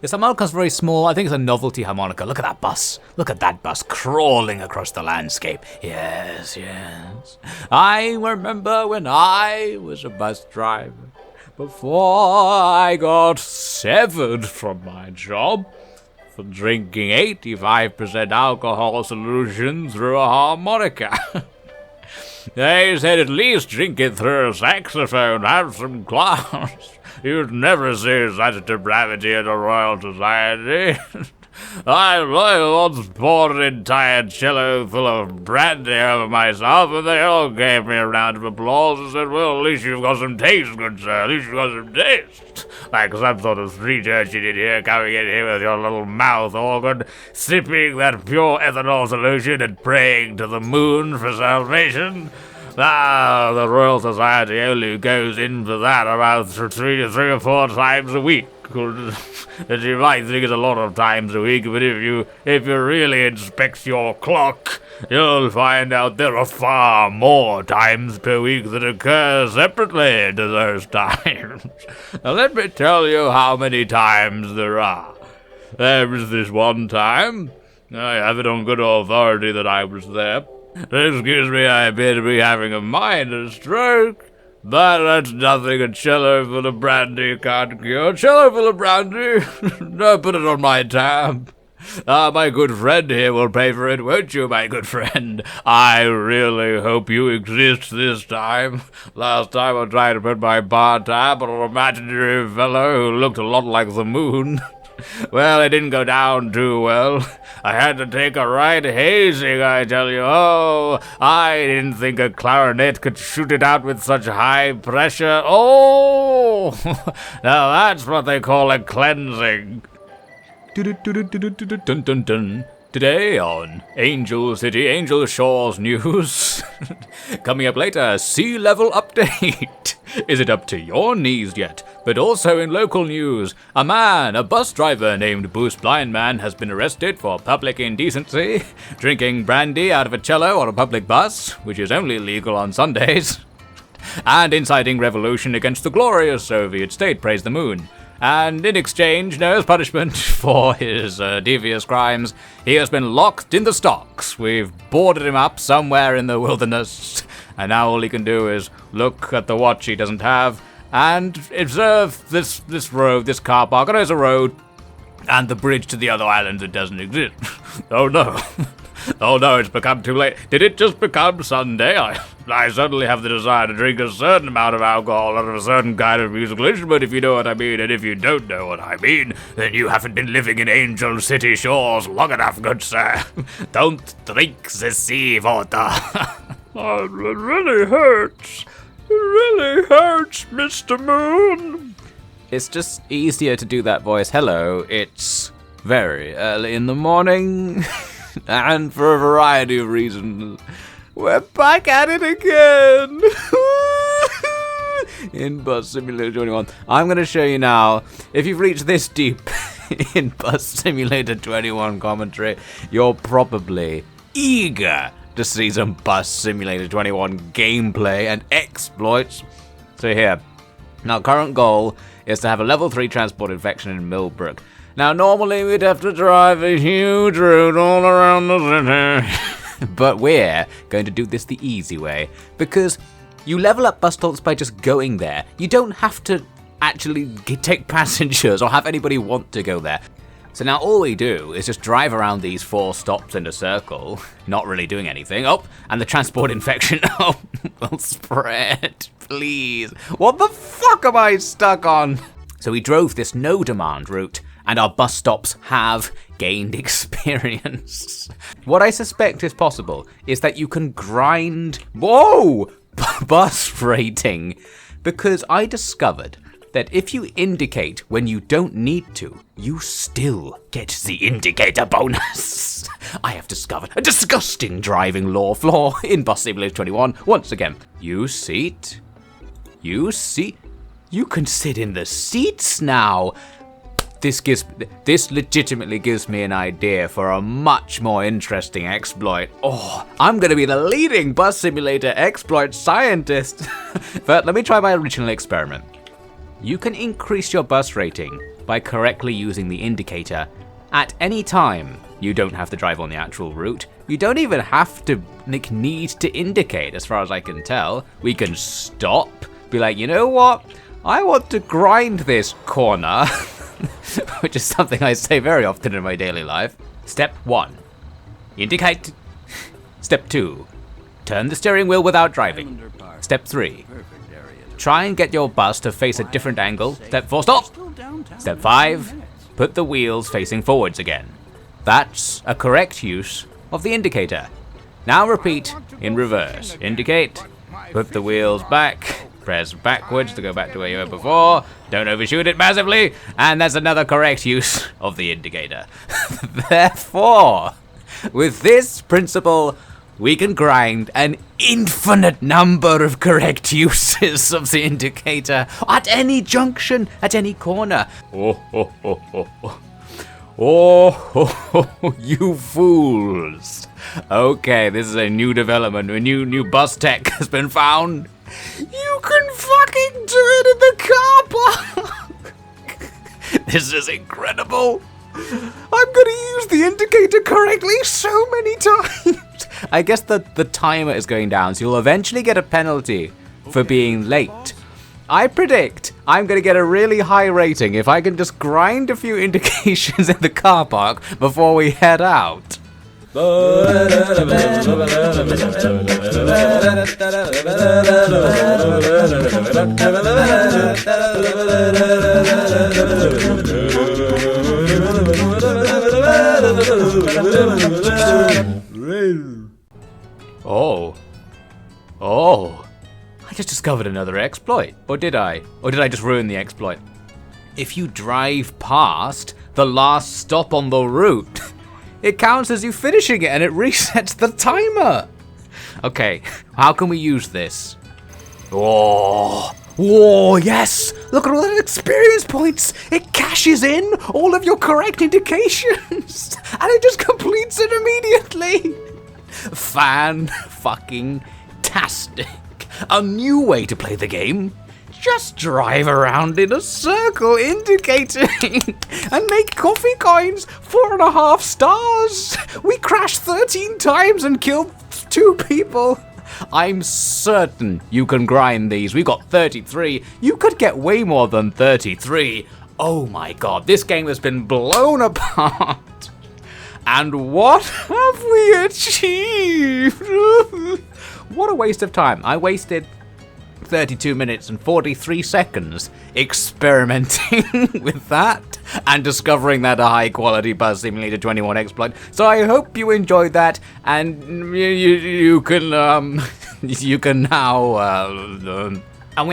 This harmonica's very small. I think it's a novelty harmonica. Look at that bus. Look at that bus crawling across the landscape. Yes, yes. I remember when I was a bus driver. Before I got severed from my job for drinking 85% alcohol solution through a harmonica. They said at least drink it through a saxophone, have some class. You'd never see such depravity in a royal society. I once poured an entire cello full of brandy over myself, and they all gave me a round of applause and said, well, at least you've got some taste, good sir, at least you've got some taste. Like some sort of street urchin in here, coming in here with your little mouth organ, sipping that pure ethanol solution and praying to the moon for salvation. Ah, the Royal Society only goes in for that about three or four times a week. And you might think it's a lot of times a week, but if you really inspect your clock, you'll find out there are far more times per week that occur separately to those times. Now let me tell you how many times there are. There was this one time, I have it on good authority that I was there. Excuse me, I appear to be having a minor stroke. But that's nothing a cello full of brandy can't cure. Cello full of brandy? No, put it on my tab. My good friend here will pay for it, won't you, my good friend? I really hope you exist this time. Last time I tried to put my bar tab on an imaginary fellow who looked a lot like the moon. Well, it didn't go down too well. I had to take a right hazing, I tell you. Oh, I didn't think a clarinet could shoot it out with such high pressure. Oh, now that's what they call a cleansing. Dun, dun, dun. Today on Angel City, Angel Shores News. Coming up later, sea level update. Is it up to your knees yet? But also in local news, a bus driver named Blindmann has been arrested for public indecency, drinking brandy out of a cello on a public bus, which is only legal on Sundays, and inciting revolution against the glorious Soviet state, praise the moon. And in exchange, as punishment for his devious crimes, he has been locked in the stocks. We've boarded him up somewhere in the wilderness, and now all he can do is look at the watch he doesn't have and observe this road, this car park. There's a road, and the bridge to the other island that doesn't exist. Oh no. Oh no, it's become too late. Did it just become Sunday? I certainly have the desire to drink a certain amount of alcohol out of a certain kind of musical instrument, if you know what I mean. And if you don't know what I mean, then you haven't been living in Angel City Shores long enough, good sir. Don't drink the sea water. It really hurts. It really hurts, Mr. Moon. It's just easier to do that voice. Hello, it's very early in the morning, and for a variety of reasons, we're back at it again. In Bus Simulator 21. I'm going to show you now, if you've reached this deep in Bus Simulator 21 commentary, you're probably eager to see some Bus Simulator 21 gameplay and exploits. So here, now current goal is to have a level 3 transport infection in Millbrook. Now normally we'd have to drive a huge route all around the city, but we're going to do this the easy way, because you level up bus stops by just going there. You don't have to actually take passengers or have anybody want to go there. So now all we do is just drive around these 4 stops in a circle, not really doing anything. Oh, and the transport infection will spread, please. What the fuck am I stuck on? So we drove this no demand route, and our bus stops have gained experience. What I suspect is possible is that you can grind bus rating, because I discovered that if you indicate when you don't need to, you still get the indicator bonus. I have discovered a disgusting driving law flaw in Bus Simulator 21 once again. You can sit in the seats now. This legitimately gives me an idea for a much more interesting exploit. Oh, I'm gonna be the leading Bus Simulator exploit scientist. But let me try my original experiment. You can increase your bus rating by correctly using the indicator at any time. You don't have to drive on the actual route. You don't even have to need to indicate, as far as I can tell. We can stop, be like, you know what? I want to grind this corner. Which is something I say very often in my daily life. Step 1. Indicate. Step 2. Turn the steering wheel without driving. Step 3. Try and get your bus to face a different angle. Step 4. Stop! Step 5. Put the wheels facing forwards again. That's a correct use of the indicator. Now repeat in reverse. Indicate. Put the wheels back. Press backwards to go back to where you were before. Don't overshoot it massively. And that's another correct use of the indicator. Therefore, with this principle, we can grind an infinite number of correct uses of the indicator at any junction, at any corner. Oh, you fools. Okay, this is a new development. A new bus tech has been found. You can fucking do it in the car park! This is incredible! I'm gonna use the indicator correctly so many times! I guess the timer is going down, so you'll eventually get a penalty for being late. I predict I'm gonna get a really high rating if I can just grind a few indications in the car park before we head out. Oh. I just discovered another exploit. Or did I? Or did I just ruin the exploit? If you drive past the last stop on the route, it counts as you finishing it and it resets the timer. Okay, how can we use this? Oh, yes! Look at all the experience points! It cashes in all of your correct indications! And it just completes it immediately! Fan-fucking-tastic. A new way to play the game. Just drive around in a circle indicating and make coffee coins 4.5 stars. We crashed 13 times and killed 2 people. I'm certain you can grind these. We got 33. You could get way more than 33. Oh my god, this game has been blown apart. And what have we achieved? What a waste of time. I wasted 32 minutes and 43 seconds experimenting with that and discovering that a high quality Bus Simulator 21 exploit. So I hope you enjoyed that, and you can you can now, and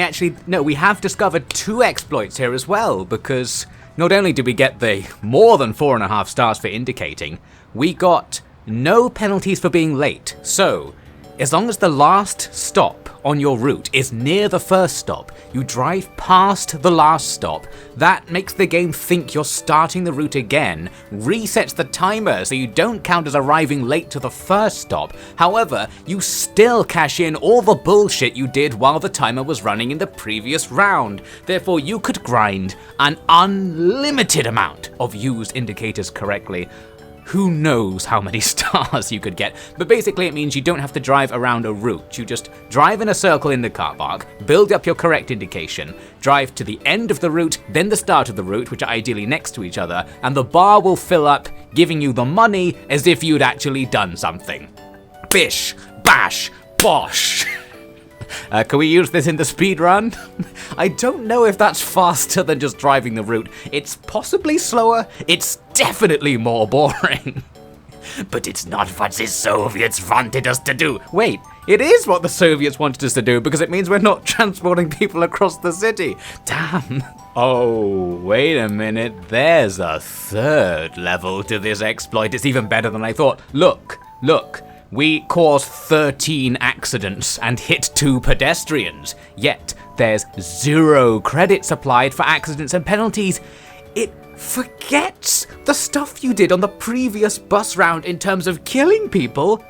we have discovered 2 exploits here as well, because not only did we get the more than 4.5 stars for indicating, we got no penalties for being late. So, as long as the last stop on your route is near the first stop, you drive past the last stop, that makes the game think you're starting the route again, resets the timer so you don't count as arriving late to the first stop. However, you still cash in all the bullshit you did while the timer was running in the previous round. Therefore, you could grind an unlimited amount of used indicators correctly. Who knows how many stars you could get, but basically it means you don't have to drive around a route. You just drive in a circle in the car park, build up your correct indication, drive to the end of the route, then the start of the route, which are ideally next to each other, and the bar will fill up, giving you the money as if you'd actually done something. Bish, bash, bosh. Can we use this in the speed run? I don't know if that's faster than just driving the route. It's possibly slower. It's definitely more boring. But it's not what the Soviets wanted us to do. Wait, it is what the Soviets wanted us to do because it means we're not transporting people across the city. Damn. Oh, wait a minute. There's a 3rd level to this exploit. It's even better than I thought. Look. We caused 13 accidents and hit 2 pedestrians, yet there's 0 credits applied for accidents and penalties. It forgets the stuff you did on the previous bus round in terms of killing people,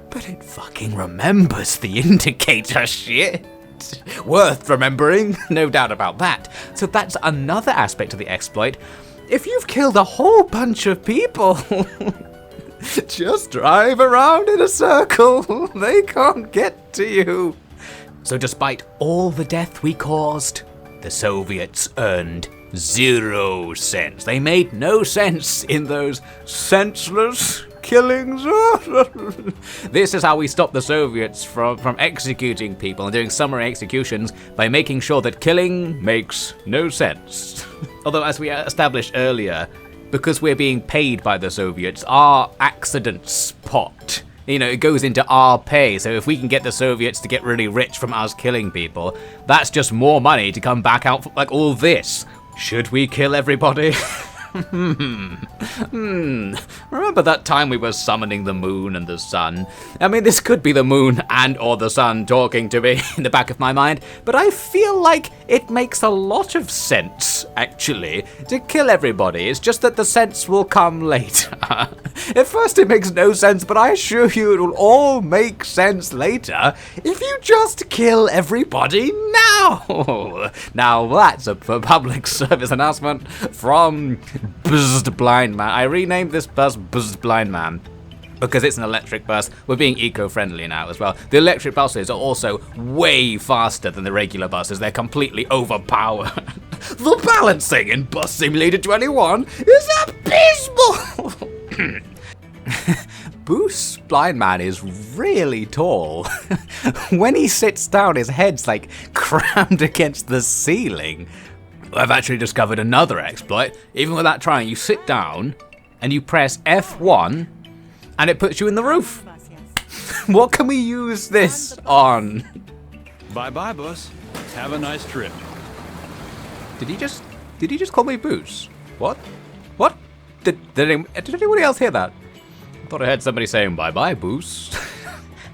but it fucking remembers the indicator shit. Worth remembering, no doubt about that. So that's another aspect of the exploit. If you've killed a whole bunch of people... just drive around in a circle. They can't get to you. So despite all the death we caused, the Soviets earned 0 cents. They made no sense in those senseless killings. This is how we stop the Soviets from executing people and doing summary executions, by making sure that killing makes no sense. Although, as we established earlier, because we're being paid by the Soviets, our accidents pot, it goes into our pay. So if we can get the Soviets to get really rich from us killing people, that's just more money to come back out for, like, all this. Should we kill everybody? Remember that time we were summoning the moon and the sun? I mean, this could be the moon and or the sun talking to me in the back of my mind, but I feel like it makes a lot of sense, actually, to kill everybody. It's just that the sense will come later. At first it makes no sense, but I assure you it will all make sense later if you just kill everybody now. Now that's a public service announcement from Blindmann. I renamed this bus Blindmann because it's an electric bus. We're being eco-friendly now as well. The electric buses are also way faster than the regular buses. They're completely overpowered. The balancing in Bus Simulator 21 is abysmal! Bruce Blindmann is really tall. When he sits down, his head's like crammed against the ceiling. I've actually discovered another exploit. Even without trying, you sit down and you press F1 and it puts you in the roof. What can we use this on? Bye-bye, boss. Have a nice trip. Did he just call me Bruce? What? Did anybody else hear that? I thought I heard somebody saying bye-bye, Bruce.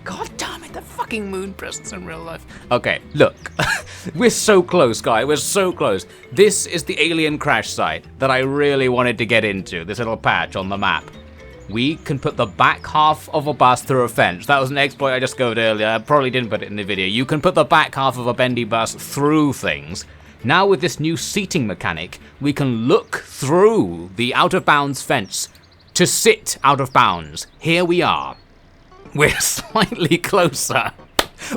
God damn it, the fucking moon presence in real life. Okay, look. We're so close, guy. We're so close. This is the alien crash site that I really wanted to get into, this little patch on the map. We can put the back half of a bus through a fence. That was an exploit I just covered earlier. I probably didn't put it in the video. You can put the back half of a bendy bus through things. Now with this new seating mechanic, we can look through the out-of-bounds fence to sit out of bounds. Here we are. We're slightly closer.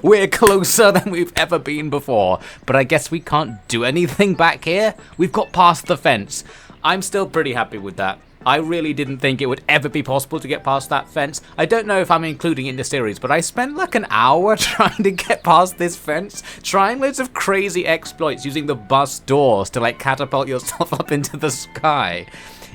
We're closer than we've ever been before, but I guess we can't do anything back here. We've got past the fence. I'm still pretty happy with that. I really didn't think it would ever be possible to get past that fence. I don't know if I'm including it in the series, but I spent like an hour trying to get past this fence, trying loads of crazy exploits using the bus doors to like catapult yourself up into the sky.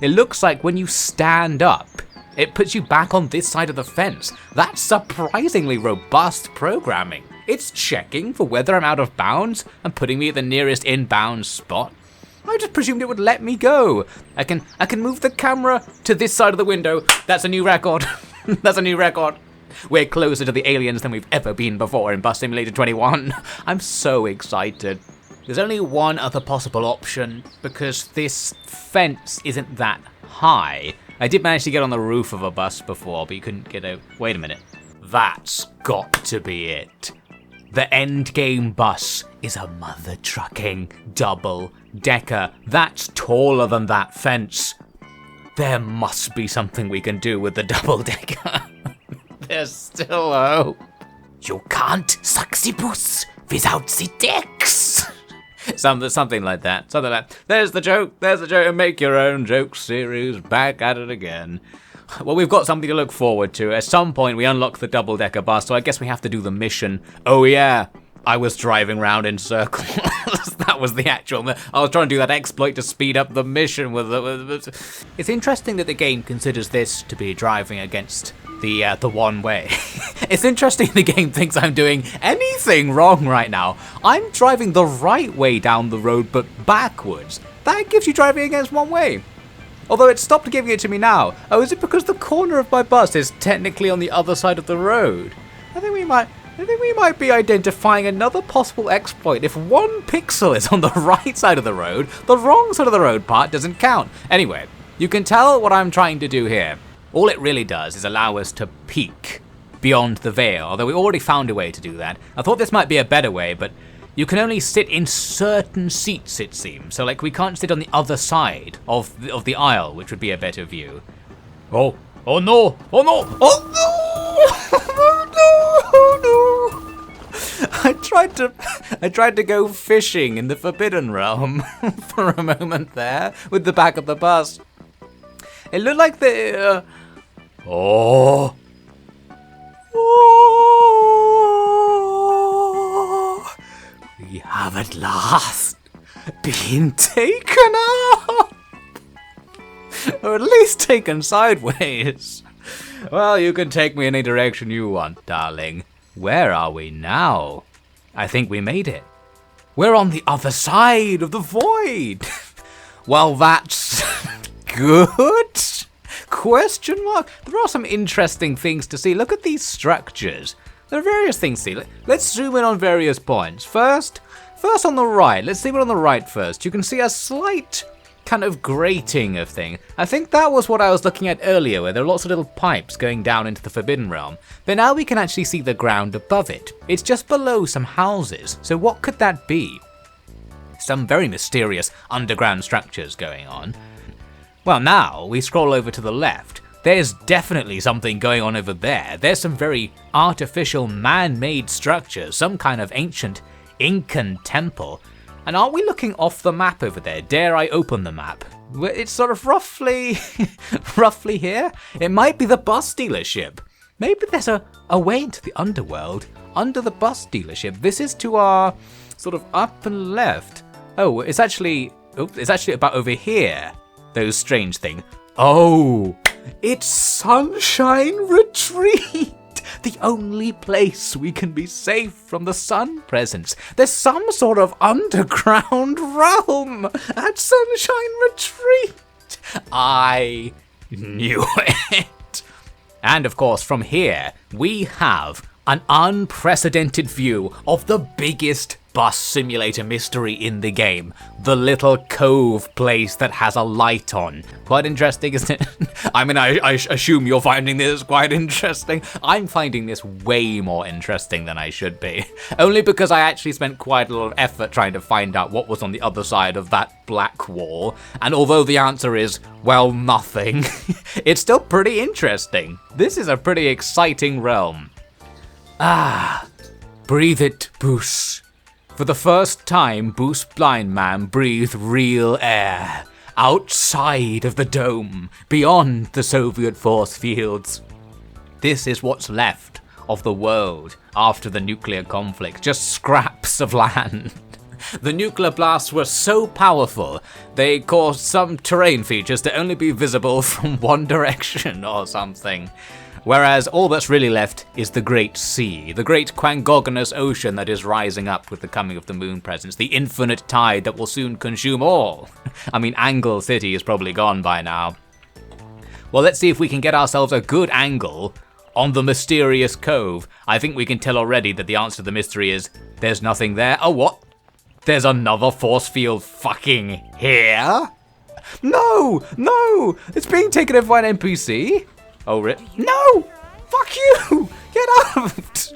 It looks like when you stand up, It puts you back on this side of the fence. That's surprisingly robust programming. It's checking for whether I'm out of bounds and putting me at the nearest inbound spot. I just presumed it would let me go. I can move the camera to this side of the window. That's a new record. That's a new record. We're closer to the aliens than we've ever been before in Bus Simulator 21. I'm so excited. There's only one other possible option, because this fence isn't that high. I did manage to get on the roof of a bus before, but you couldn't get out. Wait a minute. That's got to be it. The endgame bus is a mother trucking double-decker that's taller than that fence. There must be something we can do with the double-decker. There's still hope. You can't suck the bus without the decks. Something like that. Something like that. There's the joke. And make your own joke series. Back at it again. Well, we've got something to look forward to. At some point, we unlock the double-decker bus, so I guess we have to do the mission. Oh, yeah. I was driving round in circles. That was the actual... I was trying to do that exploit to speed up the mission with It's interesting that the game considers this to be driving against the one way. It's interesting the game thinks I'm doing anything wrong right now. I'm driving the right way down the road, but backwards. That gives you driving against one way. Although it stopped giving it to me now. Oh, is it because the corner of my bus is technically on the other side of the road? I think we might be identifying another possible exploit. If one pixel is on the right side of the road, the wrong side of the road part doesn't count. Anyway, you can tell what I'm trying to do here. All it really does is allow us to peek beyond the veil, although we already found a way to do that. I thought this might be a better way, but you can only sit in certain seats, it seems. So, like, we can't sit on the other side of the aisle, which would be a better view. Oh no! Oh no! Oh no! Oh no! I tried to go fishing in the Forbidden Realm for a moment there with the back of the bus. It looked like the Oh! We have at last been taken up! Or at least taken sideways. Well, you can take me any direction you want, darling. Where are we now? I think we made it. We're on the other side of the void. Well, that's good? Question mark? There are some interesting things to see. Look at these structures. There are various things to see. Let's zoom in on various points. First on the right. Let's see what on the right first. You can see a slight kind of grating of thing. I think that was what I was looking at earlier, where there are lots of little pipes going down into the Forbidden Realm. But now we can actually see the ground above it. It's just below some houses. So what could that be? Some very mysterious underground structures going on. Well, now we scroll over to the left. There's definitely something going on over there. There's some very artificial man-made structures, some kind of ancient Incan temple. And aren't we looking off the map over there? Dare I open the map? It's sort of roughly here. It might be the bus dealership. Maybe there's a way into the underworld under the bus dealership. This is to our sort of up and left. Oh, it's actually about over here. Those strange thing. Oh, it's Sunshine Retreat. The only place we can be safe from the sun presence. There's some sort of underground realm at Sunshine Retreat. I knew it. And of course, from here, we have an unprecedented view of the biggest bus simulator mystery in the game. The little cove place that has a light on. Quite interesting, isn't it? I mean, I assume you're finding this quite interesting. I'm finding this way more interesting than I should be. Only because I actually spent quite a lot of effort trying to find out what was on the other side of that black wall. And although the answer is, well, nothing, it's still pretty interesting. This is a pretty exciting realm. Ah, breathe it, Boos. For the first time, Boos Blindmann breathed real air, outside of the dome, beyond the Soviet force fields. This is what's left of the world after the nuclear conflict, just scraps of land. The nuclear blasts were so powerful, they caused some terrain features to only be visible from one direction or something. Whereas all that's really left is the Great Sea, the great quangogonous ocean that is rising up with the coming of the moon presence, the infinite tide that will soon consume all. I mean, Angle City is probably gone by now. Well, let's see if we can get ourselves a good angle on the mysterious cove. I think we can tell already that the answer to the mystery is there's nothing there. Oh, what? There's another force field fucking here? No! It's being taken over by an NPC? Oh, rip. No! Fuck you! Get out!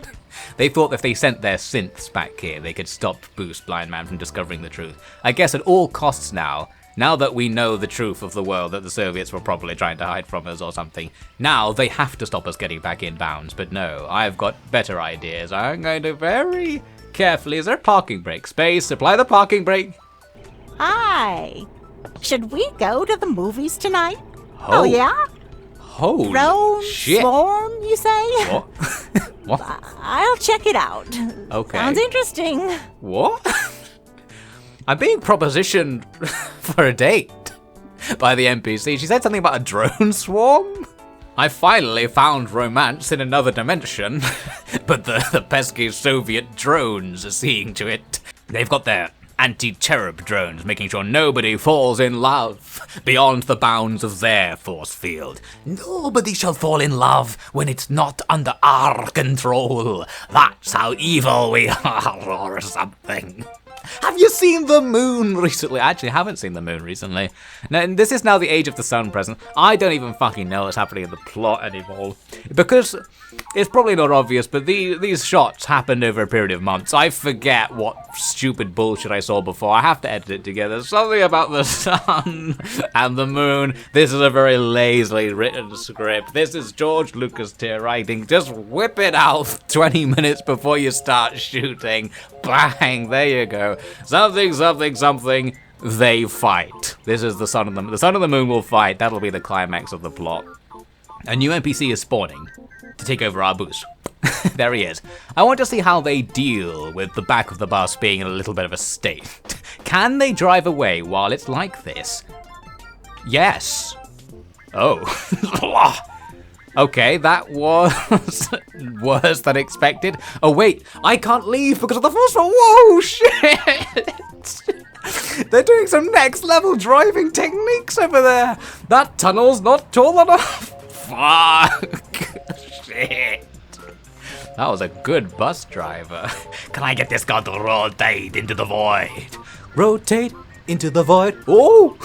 They thought if they sent their synths back here, they could stop Boost Blindmann from discovering the truth. I guess at all costs now that we know the truth of the world that the Soviets were probably trying to hide from us or something, now they have to stop us getting back in bounds. But no, I've got better ideas. I'm going to very carefully... Is there a parking brake? Space, supply the parking brake. Hi. Should we go to the movies tonight? Oh yeah? Holy Drone shit. Swarm, you say? What? What? I'll check it out. Okay. Sounds interesting. What? I'm being propositioned for a date by the NPC. She said something about a drone swarm? I finally found romance in another dimension, but the pesky Soviet drones are seeing to it. They've got their anti-cherub drones, making sure nobody falls in love beyond the bounds of their force field. Nobody shall fall in love when it's not under our control. That's how evil we are, or something. Have you seen the moon recently? I actually haven't seen the moon recently. Now, this is now the age of the sun present. I don't even fucking know what's happening in the plot anymore. Because it's probably not obvious, but these shots happened over a period of months. I forget what stupid bullshit I saw before. I have to edit it together. Something about the sun and the moon. This is a very lazily written script. This is George Lucas tier writing. Just whip it out 20 minutes before you start shooting. Bang, there you go. Something, they fight. This is the sun and the sun and the moon will fight. That'll be the climax of the plot. A new NPC is spawning to take over our boost. There he is. I want to see how they deal with the back of the bus being in a little bit of a state. Can they drive away while it's like this? Yes. Oh. Okay, that was worse than expected. Oh wait, I can't leave because of the force field. Whoa, shit! They're doing some next level driving techniques over there. That tunnel's not tall enough. Fuck. Shit. That was a good bus driver. Can I get this car to rotate into the void? Rotate into the void. Oh,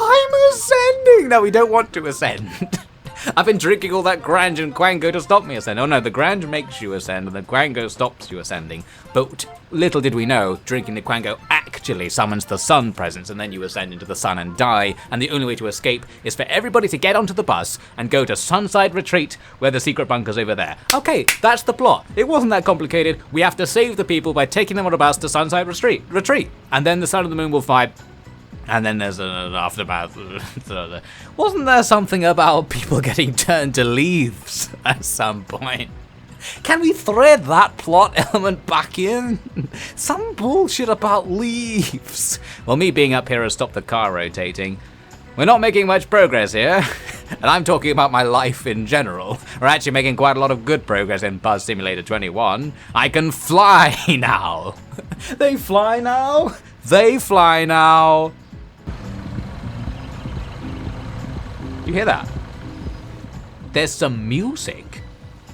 I'm ascending. No, we don't want to ascend. I've been drinking all that Grange and Quango to stop me ascending. Oh no, the Grange makes you ascend and the Quango stops you ascending. But little did we know, drinking the Quango actually summons the sun presence and then you ascend into the sun and die. And the only way to escape is for everybody to get onto the bus and go to Sunside Retreat where the secret bunker's over there. Okay, that's the plot. It wasn't that complicated. We have to save the people by taking them on a bus to Sunside Retreat. And then the sun and the moon will fight. And then there's an aftermath. Wasn't there something about people getting turned to leaves at some point? Can we thread that plot element back in? Some bullshit about leaves. Well, me being up here has stopped the car rotating. We're not making much progress here. And I'm talking about my life in general. We're actually making quite a lot of good progress in Buzz Simulator 21. I can fly now. They fly now? They fly now. You hear that? There's some music.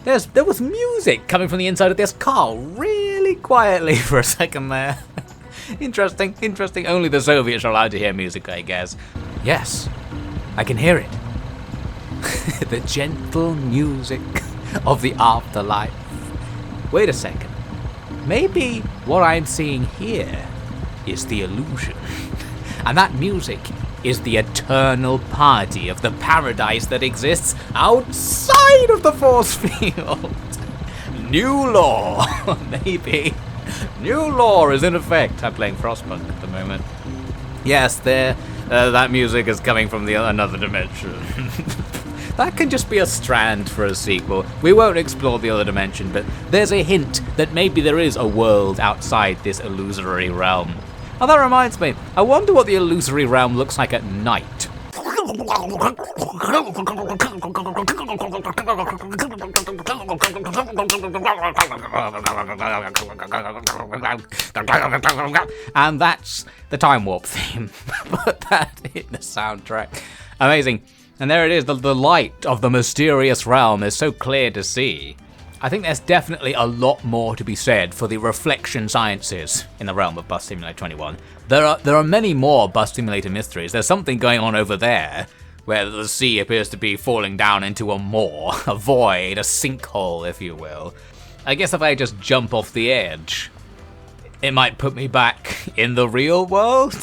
There was music coming from the inside of this car really quietly for a second there. Interesting. Only the Soviets are allowed to hear music, I guess. Yes, I can hear it. The gentle music of the afterlife. Wait a second. Maybe what I'm seeing here is the illusion. And that music is the eternal party of the paradise that exists outside of the force field. New law, maybe. New law is in effect. I'm playing Frostpunk at the moment. Yes, that music is coming from another dimension. That can just be a strand for a sequel. We won't explore the other dimension, but there's a hint that maybe there is a world outside this illusory realm. Oh, that reminds me. I wonder what the illusory realm looks like at night. And that's the time warp theme. Put that in the soundtrack. Amazing. And there it is, the light of the mysterious realm is so clear to see. I think there's definitely a lot more to be said for the reflection sciences in the realm of Bus Simulator 21. There are many more Bus Simulator mysteries. There's something going on over there, where the sea appears to be falling down into a moor, a void, a sinkhole, if you will. I guess if I just jump off the edge, it might put me back in the real world.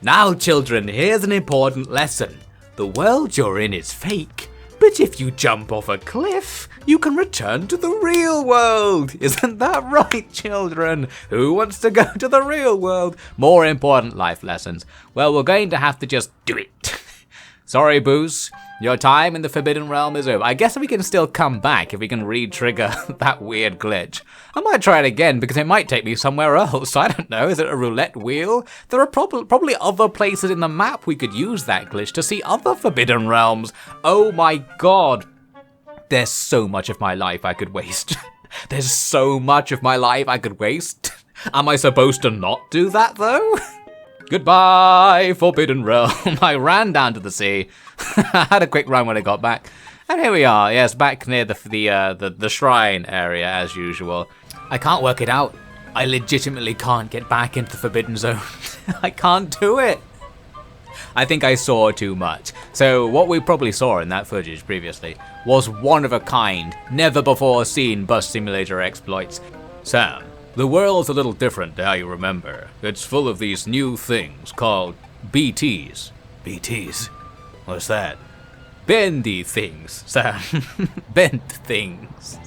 Now, children, here's an important lesson. The world you're in is fake, but if you jump off a cliff, you can return to the real world. Isn't that right, children? Who wants to go to the real world? More important life lessons. Well, we're going to have to just do it. Sorry, Booze. Your time in the Forbidden Realm is over. I guess we can still come back if we can re-trigger that weird glitch. I might try it again because it might take me somewhere else. I don't know. Is it a roulette wheel? There are probably other places in the map we could use that glitch to see other Forbidden Realms. Oh my god. There's so much of my life I could waste. There's so much of my life I could waste. Am I supposed to not do that though? Goodbye, Forbidden Realm. I ran down to the sea. I had a quick run when I got back. And here we are, yes, back near the shrine area as usual. I can't work it out. I legitimately can't get back into the Forbidden Zone. I can't do it. I think I saw too much. So what we probably saw in that footage previously was one of a kind, never before seen Bus Simulator exploits. Sam, the world's a little different to how you remember. It's full of these new things called BTs. BTs? What's that? Bendy things, Sam. Bent things.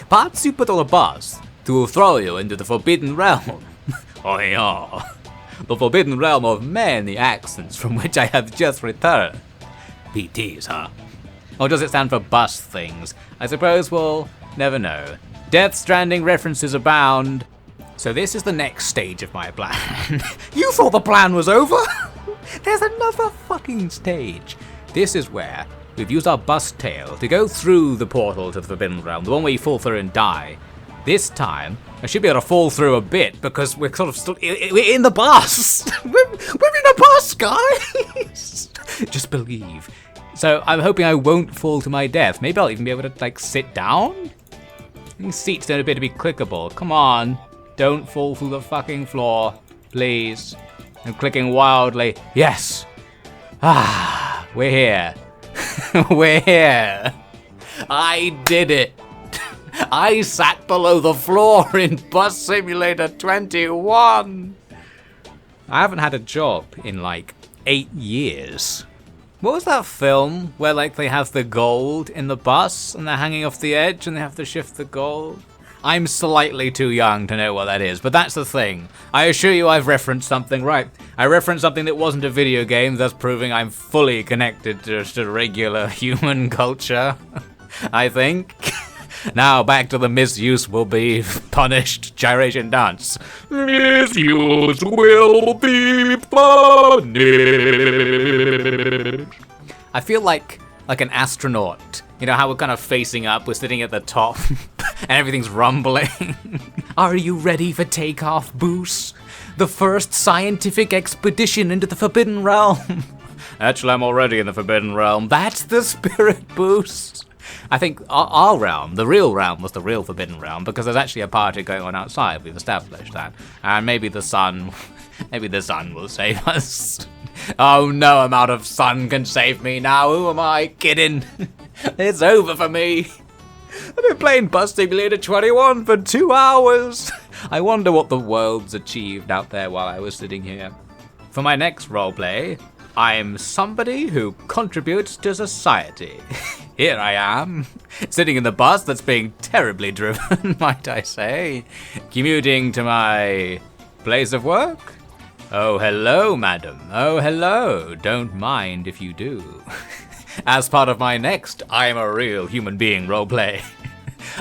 Parts you put on a bus to throw you into the Forbidden Realm. Oh yeah. The Forbidden Realm of many accents from which I have just returned. BTs, huh? Or does it stand for bus things? I suppose we'll never know. Death Stranding references abound. So this is the next stage of my plan. You thought the plan was over? There's another fucking stage. This is where we've used our bus tail to go through the portal to the Forbidden Realm, the one where you fall through and die. This time, I should be able to fall through a bit because we're sort of still we're in the bus. we're in a bus, guys. Just believe. So I'm hoping I won't fall to my death. Maybe I'll even be able to like sit down. These seats don't appear to be clickable. Come on, don't fall through the fucking floor, please. I'm clicking wildly. Yes. Ah, we're here. We're here. I did it. I sat below the floor in Bus Simulator 21. I haven't had a job in like 8 years. What was that film where like they have the gold in the bus and they're hanging off the edge and they have to shift the gold? I'm slightly too young to know what that is, but that's the thing. I assure you I've referenced something right. I referenced something that wasn't a video game, thus proving I'm fully connected to regular human culture. I think. Now back to the misuse will be punished gyration dance. Misuse will be punished. I feel like an astronaut. You know how we're kind of facing up, we're sitting at the top, and everything's rumbling. Are you ready for takeoff, Boos? The first scientific expedition into the Forbidden Realm. Actually, I'm already in the Forbidden Realm. That's the spirit, Boos. I think our realm, the real realm, was the real Forbidden Realm because there's actually a party going on outside. We've established that. And maybe the sun will save us. Oh, no amount of sun can save me now. Who am I kidding? It's over for me. I've been playing Bus Simulator 21 for 2 hours. I wonder what the world's achieved out there while I was sitting here. For my next roleplay, I'm somebody who contributes to society. Here I am, sitting in the bus that's being terribly driven, might I say, commuting to my place of work. Oh, hello, madam. Oh, hello. Don't mind if you do. as part of my next I'm a Real Human Being roleplay.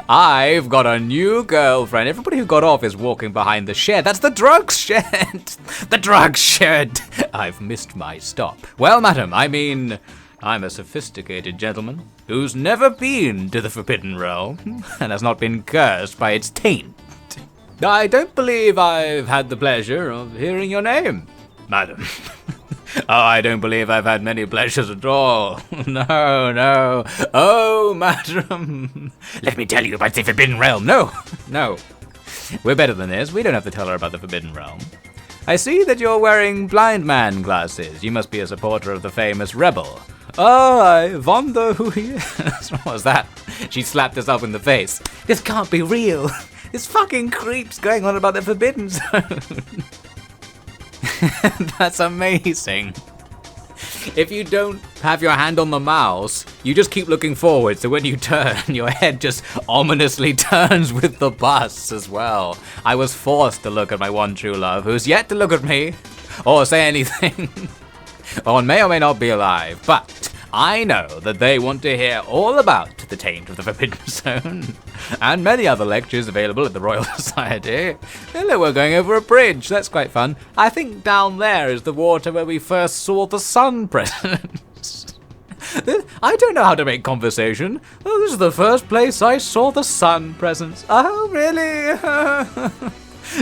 I've got a new girlfriend. Everybody who got off is walking behind the shed. That's the drugs shed! The drugs shed! I've missed my stop. Well, madam, I'm a sophisticated gentleman who's never been to the Forbidden Realm and has not been cursed by its taint. I don't believe I've had the pleasure of hearing your name, madam. Oh, I don't believe I've had many pleasures at all. No. Oh, madam. Let me tell you about the Forbidden Realm. No. We're better than this. We don't have to tell her about the Forbidden Realm. I see that you're wearing Blindmann glasses. You must be a supporter of the famous rebel. Oh, I wonder who he is. What was that? She slapped herself in the face. This can't be real. This fucking creep's going on about the Forbidden Zone. That's amazing. If you don't have your hand on the mouse, you just keep looking forward, so when you turn, your head just ominously turns with the bus as well. I was forced to look at my one true love, who's yet to look at me, or say anything, or may or may not be alive, but I know that they want to hear all about the taint of the Forbidden Zone, and many other lectures available at the Royal Society. Hello, we're going over a bridge, that's quite fun. I think down there is the water where we first saw the sun presence. I don't know how to make conversation. Oh, this is the first place I saw the sun presence. Oh, really?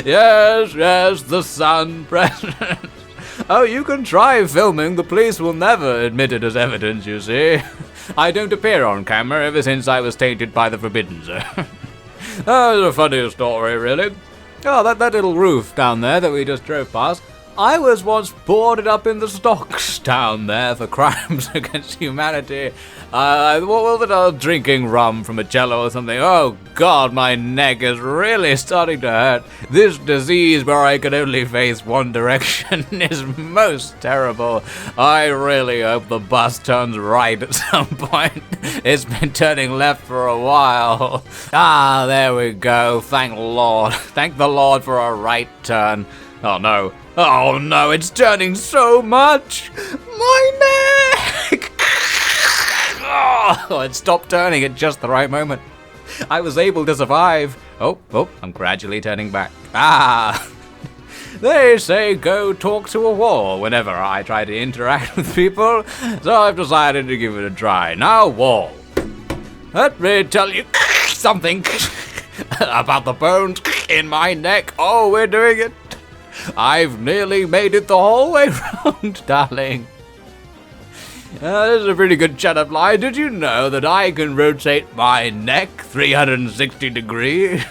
Yes, the sun presence. Oh, you can try filming. The police will never admit it as evidence, you see. I don't appear on camera ever since I was tainted by the Forbidden Zone. Oh, it's a funny story, really. Oh, that little roof down there that we just drove past. I was once boarded up in the stocks down there for crimes against humanity. What was it? Drinking rum from a cello or something. Oh God, my neck is really starting to hurt. This disease where I can only face one direction is most terrible. I really hope the bus turns right at some point. It's been turning left for a while. Ah, there we go. Thank Lord. Thank the Lord for a right turn. Oh no, it's turning so much! My neck! Oh, it stopped turning at just the right moment. I was able to survive. Oh, I'm gradually turning back. Ah! They say go talk to a wall whenever I try to interact with people, so I've decided to give it a try. Now, wall, let me tell you something about the bones in my neck. Oh, we're doing it. I've nearly made it the whole way round, darling. This is a pretty good shut-up lie. Did you know that I can rotate my neck 360 degrees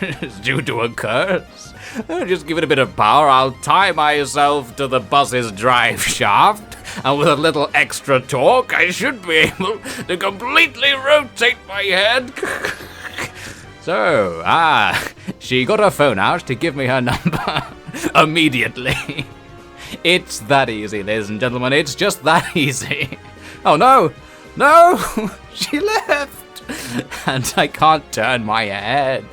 due to a curse? Just give it a bit of power, I'll tie myself to the bus's drive shaft, and with a little extra torque, I should be able to completely rotate my head. So, she got her phone out to give me her number. Immediately. It's that easy, ladies and gentlemen. It's just that easy. Oh no! She left! And I can't turn my head.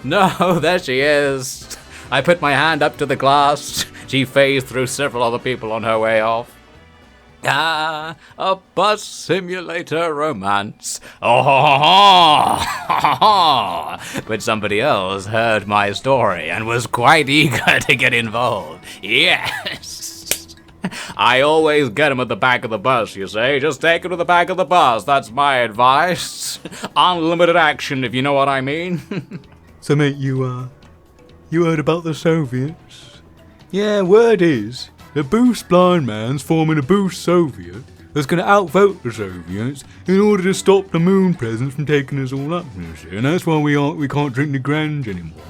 No, there she is. I put my hand up to the glass. She phased through several other people on her way off. A bus simulator romance. Oh, but somebody else heard my story and was quite eager to get involved. Yes. I always get them at the back of the bus, you see. Just take them to the back of the bus. That's my advice. Unlimited action, if you know what I mean. So mate, you heard about the Soviets? Yeah, word is the Boost Blindmann's forming a Boost Soviet that's going to outvote the Soviets in order to stop the moon presence from taking us all up, you see, and that's why we can't drink the Grange anymore.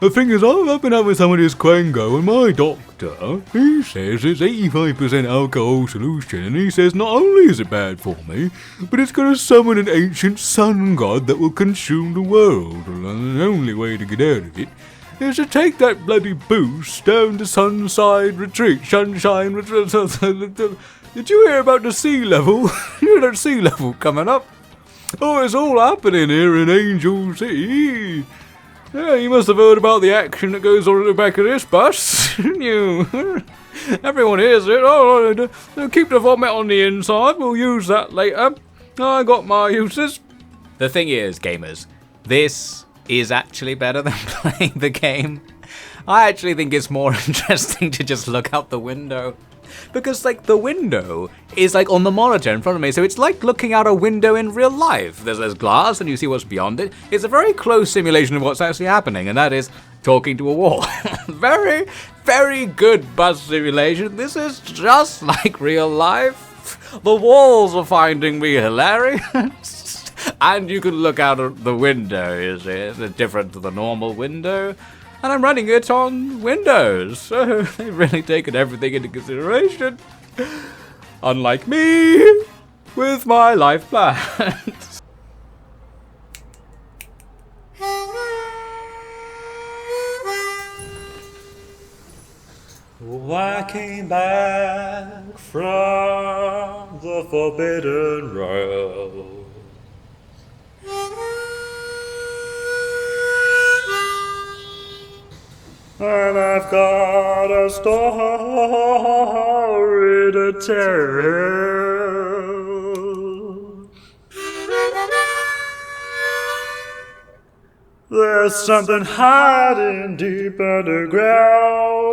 The thing is, I've been having some of this Quango, and my doctor, he says it's 85% alcohol solution, and he says not only is it bad for me, but it's going to summon an ancient sun god that will consume the world, and the only way to get out of it is to take that bloody boost down to Sunshine Retreat. Did you hear about the sea level? You know, the sea level coming up? Oh, it's all happening here in Angel City. Yeah, you must have heard about the action that goes on at the back of this bus, didn't you? Everyone hears it. Oh, keep the vomit on the inside. We'll use that later. I got my uses. The thing is, gamers, this is actually better than playing the game. I actually think it's more interesting to just look out the window. Because, like, the window is, like, on the monitor in front of me, so it's like looking out a window in real life. There's glass, and you see what's beyond it. It's a very close simulation of what's actually happening, and that is talking to a wall. Very, very good bus simulation. This is just like real life. The walls are finding me hilarious. And you can look out of the window, you see. It's different to the normal window. And I'm running it on Windows, so they've really taken everything into consideration. Unlike me, with my life plans. I came back from the forbidden road. And I've got a story to tell. There's something hiding deep underground.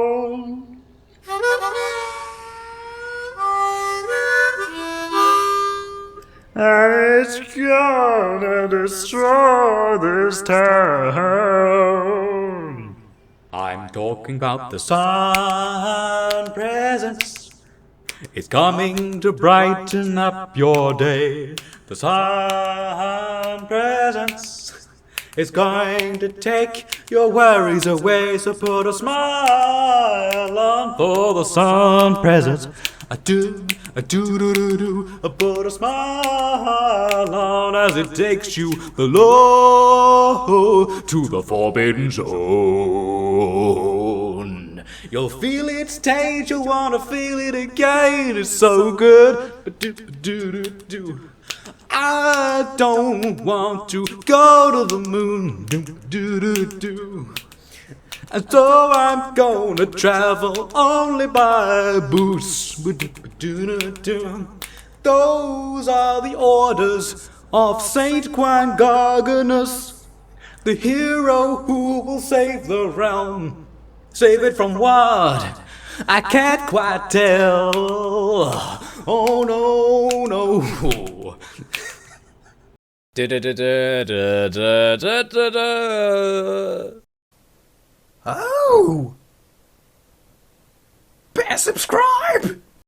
And it's gonna destroy this town. I'm talking about the sun presence. It's coming to brighten up your day. The sun presence is going to take your worries away. So put a smile on for the sun presence. I do, put a smile on as it takes you below to the forbidden zone. You'll feel its taste, you'll want to feel it again. It's so good. I don't want to go to the moon. And so I'm gonna travel only by boots. Those are the orders of Saint Quangogonus, the hero who will save the realm. Save it from what? I can't quite tell. Oh no, no. Oh! Better subscribe!